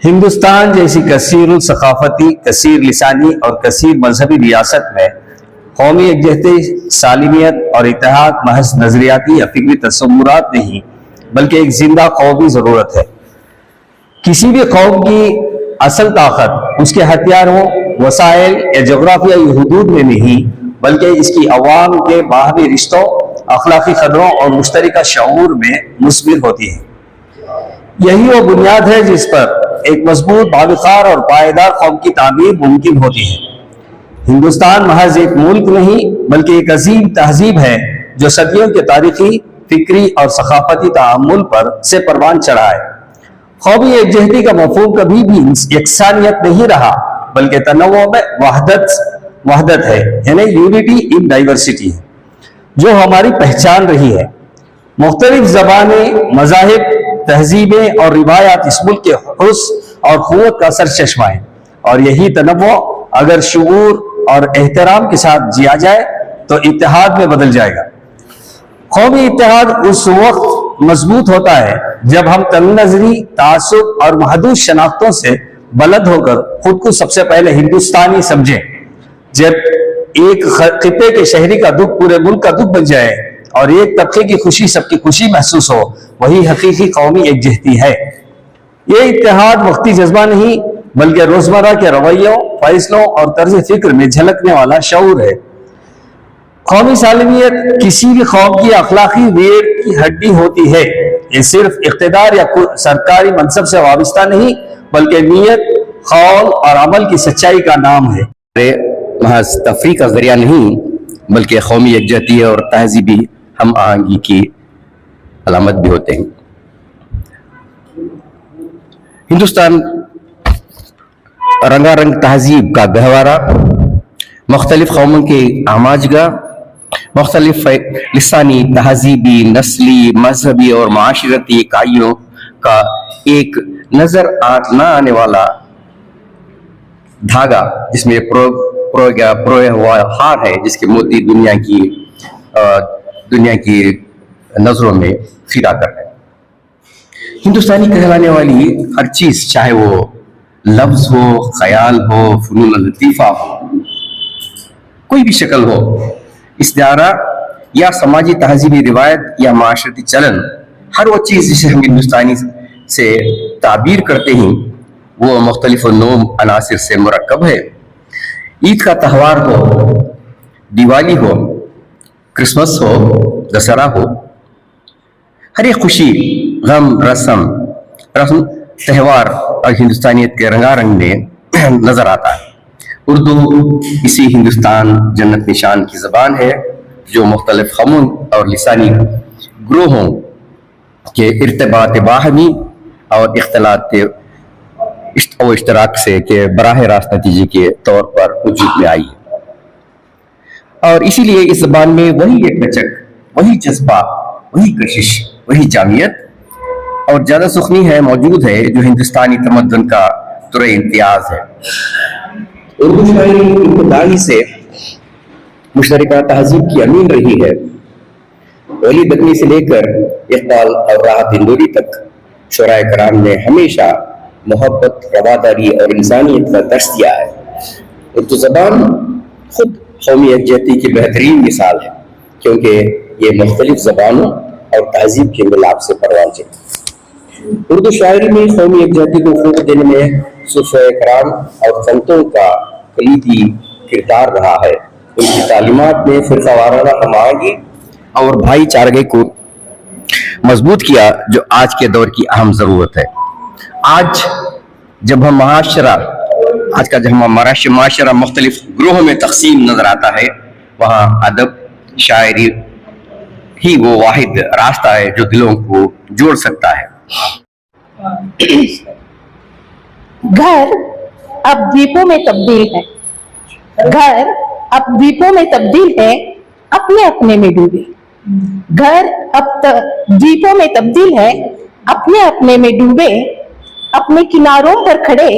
हिंदुस्तान जैसी कसीर सकाफती, कसीर लिसानी और कसीर मजहबी रियासत में कौमी यकजहती, सालिमियत और इत्तेहाद महज नजरियाती या फिक्री तसव्वुरात नहीं बल्कि एक जिंदा कौमी जरूरत है। किसी भी कौम की असल ताकत उसके हथियारों, वसाइल या जोग्राफियाई हुदूद में नहीं, बल्कि इसकी अवाम के बाहमी रिश्तों, अखलाकी कदरों और मुश्तरका शऊर में मुस्बिर होती है। यही वो बुनियाद है जिस पर एक मजबूत, बावकार और पायदार कौम की तामीर मुमकिन होती है। हिंदुस्तान महज एक मुल्क नहीं, बल्कि एक अजीम तहजीब है जो सदियों के तारीखी, फिक्री और सकाफती तामुल पर से परवान चढ़ा है। कौमी एकजहती का मफहूम कभी भी यकसानियत नहीं रहा, बल्कि तनव्वुअ में वहदत है, यानी यूनिटी इन डाइवर्सिटी है, जो हमारी पहचान रही है। मुख्तलिफ ज़बानें, मज़ाहिब, तहजीबें और रिवायात इस मुल्क के हुस्न और क़ुव्वत का सरचश्मा है, और यही तनव्वुअ अगर शऊर और एहतराम के साथ जिया जाए तो इत्तेहाद में बदल जाएगा। कौमी इत्तेहाद उस वक्त मजबूत होता है जब हम तंग-नज़री, तासुब और महदूद शनाख्तों से बुलंद होकर खुद को सबसे पहले हिंदुस्तानी समझें। जब एक खिते के शहरी का दुख पूरे मुल्क का दुख बन जाए और एक तबके की खुशी सबकी खुशी महसूस हो, वही हकीकी कौमी एकजहती है। ये इत्तेहाद वक्ती जज्बा नहीं, बल्कि रोजमर्रा के रवैयों, फैसलों और तर्ज फिक्र में झलकने वाला शऊर है। कौमी सालमियत किसी भी कौम की अखलाकी रीढ़ की हड्डी होती है। ये सिर्फ इख्तिदार या सरकारी मनसब से वाबस्ता नहीं, बल्कि नीयत, कौल और अमल की सच्चाई का नाम है। महज तफरीह का जरिया नहीं, बल्कि कौमी यकजहती और तहजीबी हम आहंगी की अलामत भी होते हैं। हिंदुस्तान रंगारंग तहजीब का गहवारा, मुख्तलिफ कौमों के आमाजगा, मुख्तलिफ लिसानी, तहजीबी, नस्ली, मजहबी और माशरती इकाइयों का एक नजर न आने वाला धागा, जिसमें प्रोया हुआ हार है, जिसके मोती दुनिया की नजरों में फिरा कर है। हिंदुस्तानी कहलाने वाली हर चीज, चाहे वो लफ्ज हो, ख्याल हो, फनून लतीफा हो, कोई भी शक्ल हो, इस्तिआरा या समाजी तहजीबी रिवायत या माशरती चलन, हर वो चीज जिसे हम हिंदुस्तानी से ताबीर करते हैं, वो मुख्तलिफ नोम अनासिर से मुरक्कब है। ईद का त्यौहार हो, दिवाली हो, क्रिसमस हो, दशहरा हो, हर एक खुशी, गम, रस्म त्यौहार और हिंदुस्तानियत के रंगारंग में नजर आता है। उर्दू इसी हिंदुस्तान जन्नत निशान की ज़बान है, जो मुख्तलिफ कौमों और लिसानी ग्रोहों के इर्तिबात बाहमी और इख्तलात और इश्तराक से के बराह रास्त नतीजे के तौर पर वजूद में आई है। और इसीलिए इस ज़बान में वही एक लचक, वही जज्बा, वही कशिश, वही जामियत और ज्यादा सुखनी है मौजूद है, जो हिंदुस्तानी तमद्दुन का तुरे इम्तियाज है। उर्दू शायरी इब्तिदाई से मुश्तरका तहजीब की अमीन रही है। वली ददनी से लेकर इक़बाल और राहत इंदौरी तक शुराए कराम ने हमेशा मोहब्बत, रवादारी और इंसानियत का दर्स दिया है। उर्दू ज़बान खुद कौमी यकजहती की बेहतरीन मिसाल है, क्योंकि ये मुख्तलिफ ज़बानों और तहजीब के मिलाप से परवान चढ़ी। उर्दू शायरी में कौमी यकजहती को फ़रोग़ देने में सूफ़े कराम और संतों का कलीदी किरदार रहा है। उनकी तालीमात ने फ़िरक़ावाराना हमायगी और भाईचारे को मजबूत किया, जो आज के दौर की अहम ज़रूरत है। आज जब हमारा माशरा मुख्तलिफ ग्रोहों में तकसीम नजर आता है, वहाँ अदब, शायरी ही वो वाहिद रास्ता है जो दिलों को जोड़ सकता है। घर अब द्वीपों में तब्दील है, घर अब द्वीपों में तब्दील है, अपने अपने में डूबे। घर अब द्वीपों में तब्दील है, अपने अपने में डूबे, अपने किनारों पर खड़े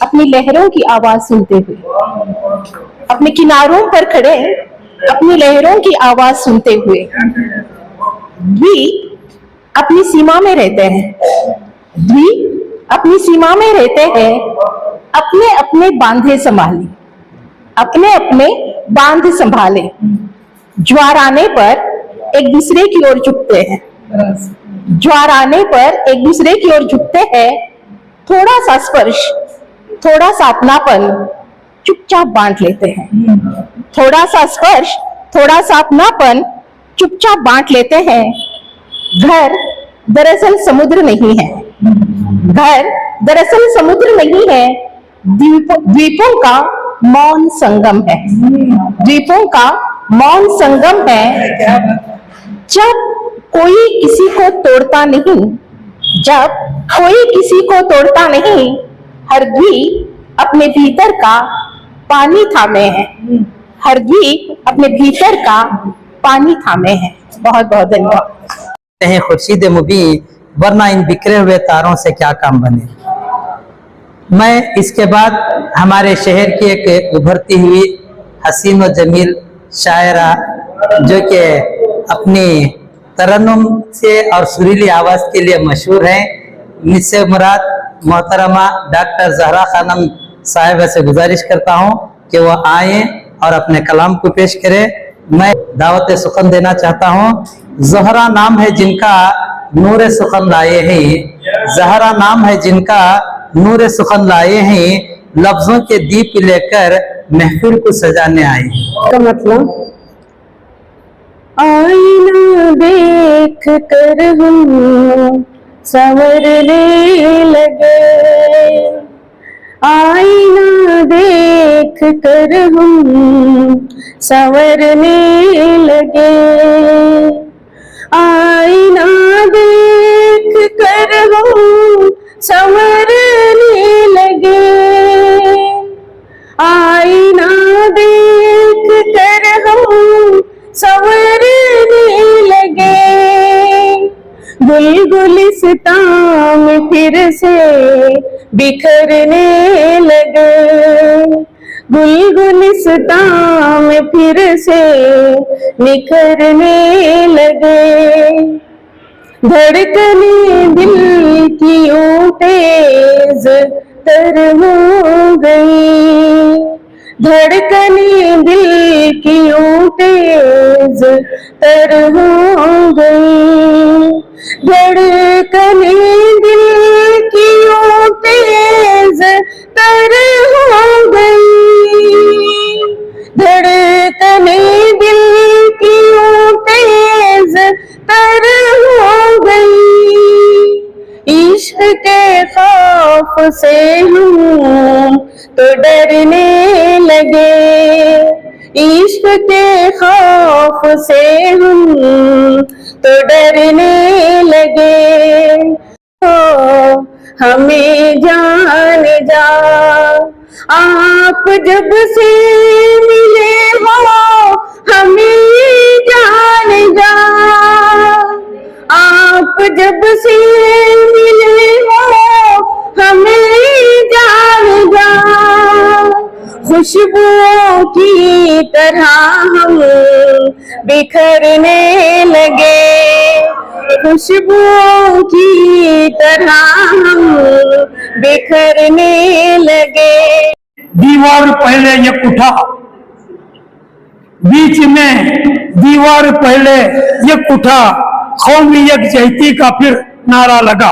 अपनी लहरों की आवाज सुनते हुए, अपने किनारों पर खड़े अपनी लहरों की आवाज सुनते हुए। द्वीप अपनी सीमा में रहते हैं, द्वीप अपनी सीमा में रहते हैं, अपने अपने बांधे संभाले, अपने अपने बांध संभाले। ज्वार आने पर एक दूसरे की ओर झुकते हैं, ज्वार आने पर एक दूसरे की ओर झुकते हैं, थोड़ा सा स्पर्श, थोड़ा सा अपनापन चुपचाप बांट लेते हैं। थोड़ा सा स्पर्श, थोड़ा सा अपनापन चुपचाप बांट लेते हैं। घर दरअसल समुद्र नहीं है, घर दरअसल समुद्र नहीं है, द्वीपों का मौन संगम है, द्वीपों का मौन संगम है। जब कोई किसी को तोड़ता नहीं, जब कोई किसी को तोड़ता नहीं, हर द्वीप अपने भीतर का पानी थामे है, हर द्वीप अपने भीतर का पानी थामे है। बहुत बहुत धन्यवाद। हैं खुर्शीद मुबीन, वरना इन बिखरे हुए तारों से क्या काम बने। मैं इसके बाद हमारे शहर की एक उभरती हुई हसीन व जमील शायरा, जो कि अपनी तरन्नुम से और सुरीली आवाज़ के लिए मशहूर हैं, मुझसे मुराद मोहतरमा डॉक्टर ज़हरा खानम साहिबा से गुजारिश करता हूं कि वह आए और अपने कलाम को पेश करें। मैं दावत सुखन देना चाहता हूं। ज़हरा नाम है जिनका नूर सुखन लाए हैं, ज़हरा नाम है जिनका नूर सुखन लाए हैं, लफ्जों के दीप लेकर महफिल को सजाने आए। का मतलब, आईना देख कर हम संवरने लगे, आईना देख कर हम संवरने लगे, आईना देख कर हम संवरने लगे, आईना देख कर हम संवरने लगे। गुलगुलिस्तां में फिर से बिखरने लगे, गुलगुलिस्तां में फिर से निखरने लगे। धड़कने दिल की यूं तेज तर हो गई, धड़कने दिल की यूं तेज तर हो गई, धड़कने दिल की यूं तेज तर हो गई, धड़कने दिल की यूं तेज तर हो गई। इश्क के खौफ से हम तो डरने लगे, इश्क के खौफ से हम तो डरने लगे। तो हमें जान जा, आप जब से मिले हो हमें जान जा, आप जब से मिले हो हमें जान जा। खुशबुओं की तरह हम बिखरने लगे, खुशबुओं की तरह हम बिखरने लगे। दीवार पहले एक उठा, बीच में दीवार पहले एक उठा, कौमी यकजहती का फिर नारा लगा।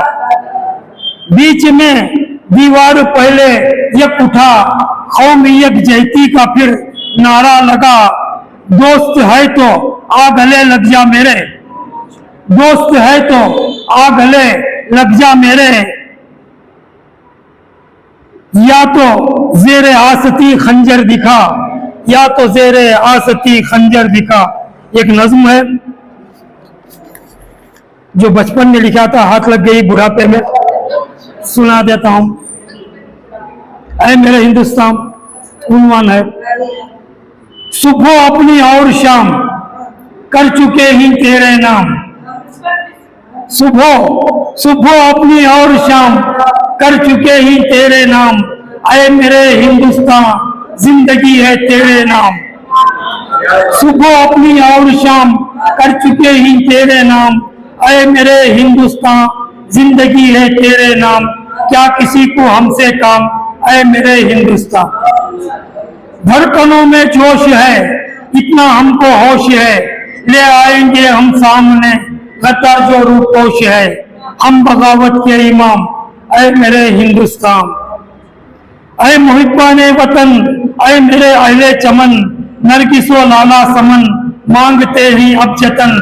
बीच में दीवार पहले एक उठा, कौमी यकजहती का फिर नारा लगा। दोस्त है तो आ गले लग जा मेरे, दोस्त है तो आ गले लग जा मेरे, या तो जेरे आसती खंजर दिखा, या तो जेरे आसती खंजर दिखा। एक नज्म है जो बचपन में लिखा था, हाथ लग गई बुढ़ापे में, सुना देता हूं। ऐ मेरे हिंदुस्तान उन्वान है। सुबह अपनी और शाम कर चुके ही तेरे नाम, सुबह सुबह अपनी और शाम कर चुके ही तेरे नाम। ऐ मेरे हिंदुस्तान जिंदगी है तेरे नाम, सुबह अपनी और शाम कर चुके ही तेरे नाम। ऐ मेरे हिंदुस्तान जिंदगी है तेरे नाम, क्या किसी को हमसे काम। ऐ मेरे हिंदुस्तान धड़कनों में जोश है, इतना हमको होश है, ले आएंगे हम सामने गद्दार जो रूपोश है। हम बगावत के इमाम, ऐ मेरे हिंदुस्तान, ऐ मुहिब्बाने वतन, ऐ मेरे अहले चमन, नरगिसो लाला समन, मांगते ही अब जतन,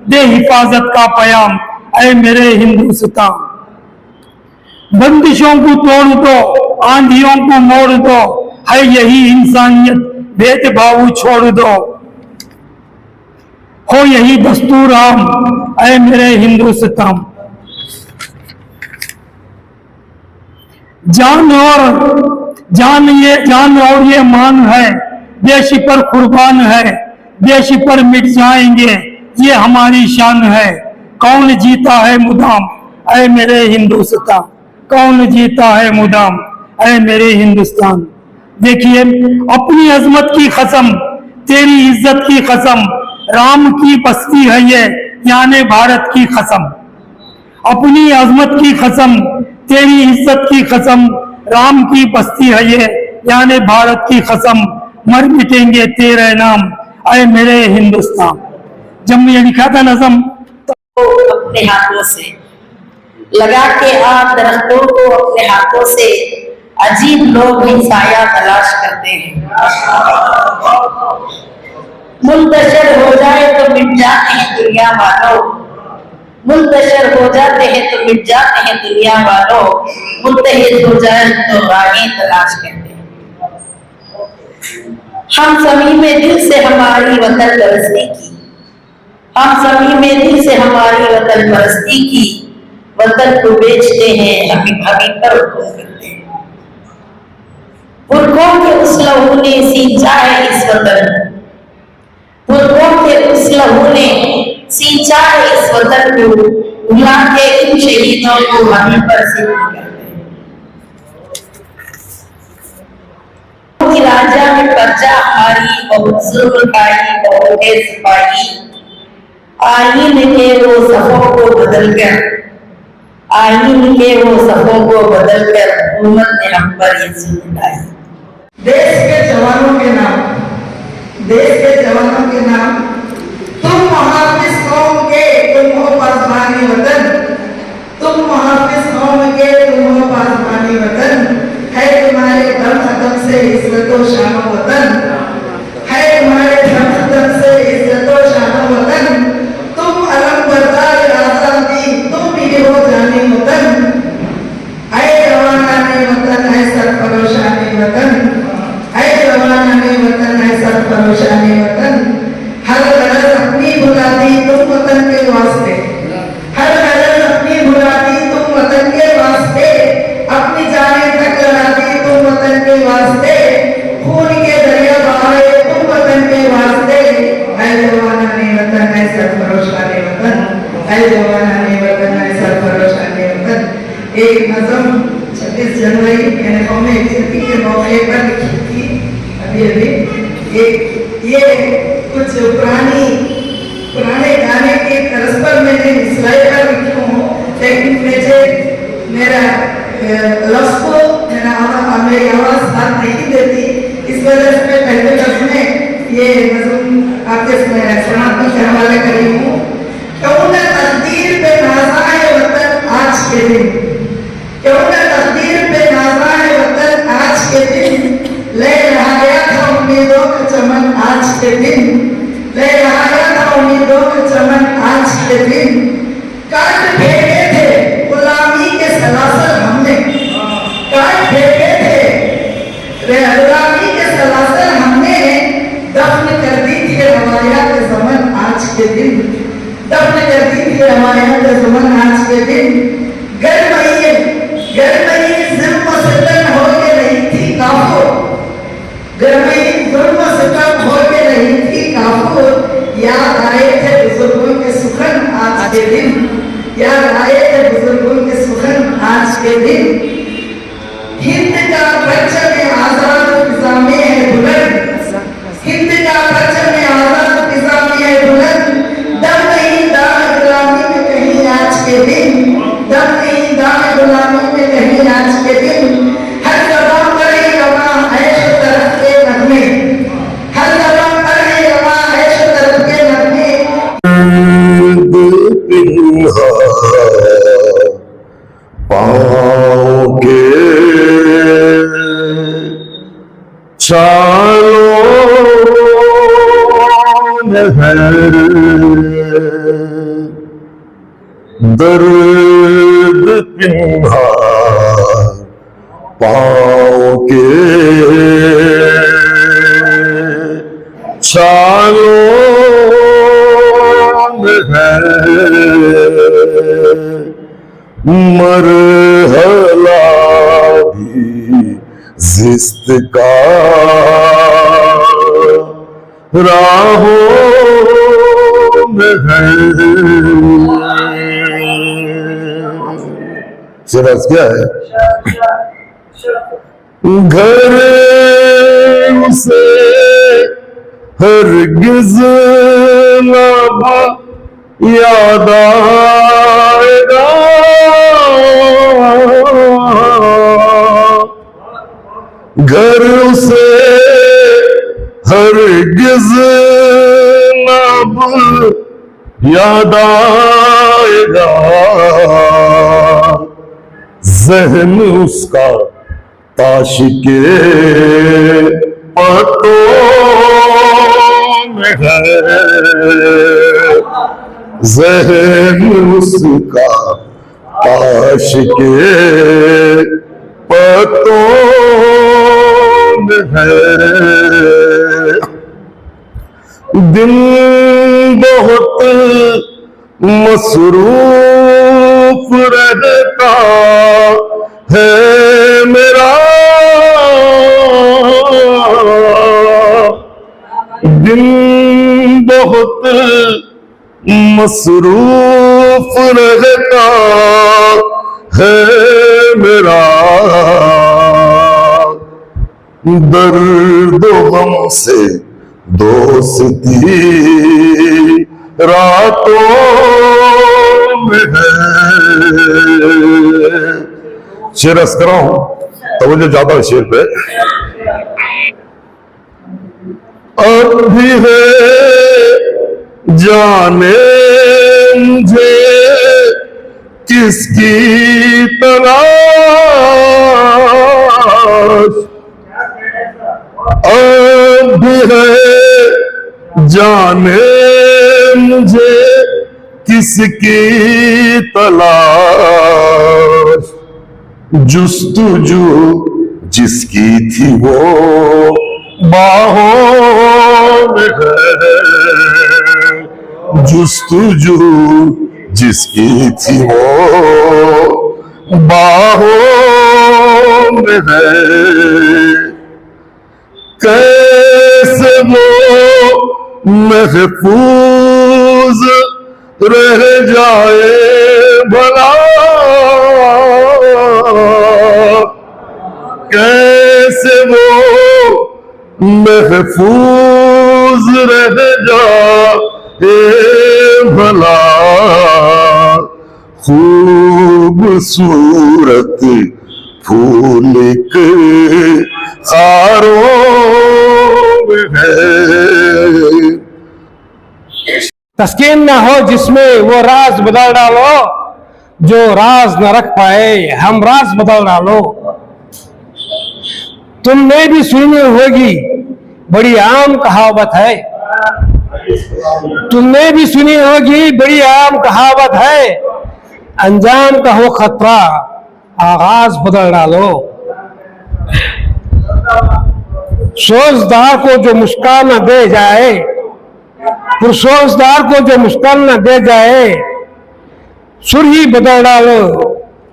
दे हिफाजत का पयाम, ऐ मेरे हिंदुस्तान। बंदिशों को तोड़ दो, आंधियों को मोड़ दो, है यही इंसानियत, भेदभाव छोड़ दो, हो यही दस्तूर आम, ऐ मेरे हिंदुस्तान। जान और ये मान है, देश पर कुर्बान है, देश पर मिट जाएंगे, ये हमारी शान है। कौन जीता है मुदाम, ऐ मेरे हिंदुस्तान, कौन जीता है मुदाम, ऐ मेरे हिंदुस्तान। देखिए, अपनी अजमत की कसम, तेरी इज्जत की कसम, राम की बस्ती है ये, यानी भारत की कसम। अपनी अजमत की कसम, तेरी इज्जत की कसम, राम की बस्ती है ये, यानी भारत की कसम, मर मिटेंगे तेरे नाम, ऐ मेरे हिंदुस्तान। जब मैं ये लिखा था नज़म, तो अपने हाथों से लगा के आप दरख्तों को अपने हाथों से, अजीब लोग भी साया तलाश करते हैं। मुंतशर हो जाए तो मिट जाते हैं दुनिया वालों, मुंतशर हो जाते हैं तो मिट जाते हैं दुनिया वालों, मुंतहिद हो जाए तो राहें तलाश करते हैं। हम समीम दिल से हमारी वतन परस्ती की, हम समीम दिल से हमारी वतन परस्ती की, वतन को बेचते हैं हमें पर हुक्म करते हैं। पुरखों के उस लहू ने सींचा है इस वतन, पुरखों के उस लहू ने सींचा है इस वतन को, भुला के इन शहीदों को हमें पर सिद्ध करते हैं। कि राजा में पर्चा हमारी बहुत जुल्म खाई, बहुत सिपाही, आईन के वो सफों को बदल कर, आईन के वो सफों को बदल कर हुकूमत ने हम पर ये जुल्म ढाई। देश के जवानों के नाम, देश के जवानों के नाम, तुम मुहाफिज कौम के, तुम हो पासबानी वतन, तुम मुहाफिज कौम के, तुम हो पासबानी वतन, है तुम्हारे दम अदम से इज्जत व शान वतन, है तुम्हारे दम अदम से इज्जत व शान वतन, तुम अलम बरदार आजादी, तुम भी हो जाने वतन, है जवानाने वतन, है सरफरोशाने वतन, है जवानाने वतन, है सरफरोशाने वतन। हर गरज अपनी भुला दी तुम वतन के वास्ते, हर गरज अपनी भुला दी तुम वतन के वास्ते, अपनी जानें तक लगा दी तुम वतन के वास्ते, खून के दरिया बहाए तुम वतन के वास्ते, ऐ जवानाने वतन, है सरफरोशाने वतन, ऐ जवानाने वतन, है सरफरोशाने वतन। एक नज़म 26 जनवरी मैंने कौमी एकजुटती के मौके पर लिखी थी अभी। ये कुछ पुराने गाने के तर्ज पर मैंने सिलाई कर लिखी हूँ, लेकिन मुझे मेरा लफ्ज़ को मेरी आवाज़ साथ नहीं देती, इस वजह से मैं पहले लफ्ज़ में ये नज़म आपके सुनाने के हवाले करी हूँ। क्यों न तकदीर पे नाज़ा है वतन आज के दिन, क्यों न तकदीर पे नाज़ा है वतन आज के दिन, ले रहा था उम्मीदों का चमन आज के दिन, ले रहा था उम्मीदों का चमन आज के दिन, काट फेंके थे गुलामी के सलासल हमने, काट फेंके थे गुलामी के सलासल हमने, दफन कर दी थी रवायात ज़मन आज के दिन, दफन कर दी थी रवायात ज़मन आज के दिन। गरमई ज़िल्म सितम हो के रही थी काफो, गरमई ज़िल्म सितम हो के रही थी काफो, याद आए थे बुजुर्गों के सुखन आज के दिन, याद आए थे बुजुर्गों के सुखन आज के दिन। हिंद का परचम आजाद फिजा में है बुलंद, हिंद का परचम आजाद फिजा में है बुलंद, दम नहीं दाग गुलामी में कहीं आज के दिन, दम नहीं दाग गुलामी में कहीं आज के दिन। हर जबान पर ही रवा ऐश तरफ के नगमे, हर जबान पर ही रवा ऐश तरफ के नगमे। पाँव शालों में है दर्द पिन्हा पाँव के, शालों में है मरहला भी जिस्त का, राहों में है। सिर्फ क्या है? घर से हरगिज ना याद आएगा, घर से हरगिज ना याद आएगा, ज़हन उसका ताश के पत्तों में है, ज़हन उसका ताश के पत्तों में है। दिन बहुत मसरूफ रहता है मेरा, दिन बहुत मसरूफ रहता है मेरा, दर्द गम से दोस्ती रातों में है। शेर अर्ज कर रहा हूं, तवज्जो ज्यादा शेर पे। अब भी है जाने मुझे किसकी तलाश, अब भी है जाने मुझे किसकी तलाश, जुस्तुजू जिसकी थी वो बाहों में है, जुस्तुजू जिसकी थी वो बाहों में है। कैसे वो महफूज रह जाए भला, कैसे वो महफूज रह जाए भला, खूबसूरत फूल के खारों में है। तस्कीन न हो जिसमें वो राज बदल डालो, जो राज न रख पाए हम राज बदल डालो। तुमने भी सुनी होगी बड़ी आम कहावत है, तुमने भी सुनी होगी बड़ी आम कहावत है, अंजाम का हो खतरा आगाज बदल डालो। सोचदार को जो मुस्कान न दे जाए, पुरसोचदार को जो मुस्कान न दे जाए, सुर ही बदल डालो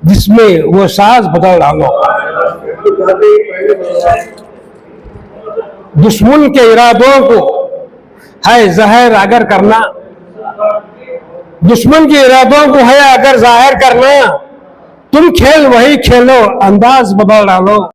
जिसमें वो साज बदल डालो। दुश्मन के इरादों को है जहर अगर करना, दुश्मन के इरादों को है अगर जाहिर करना, तुम खेल वही खेलो अंदाज बदल डालो।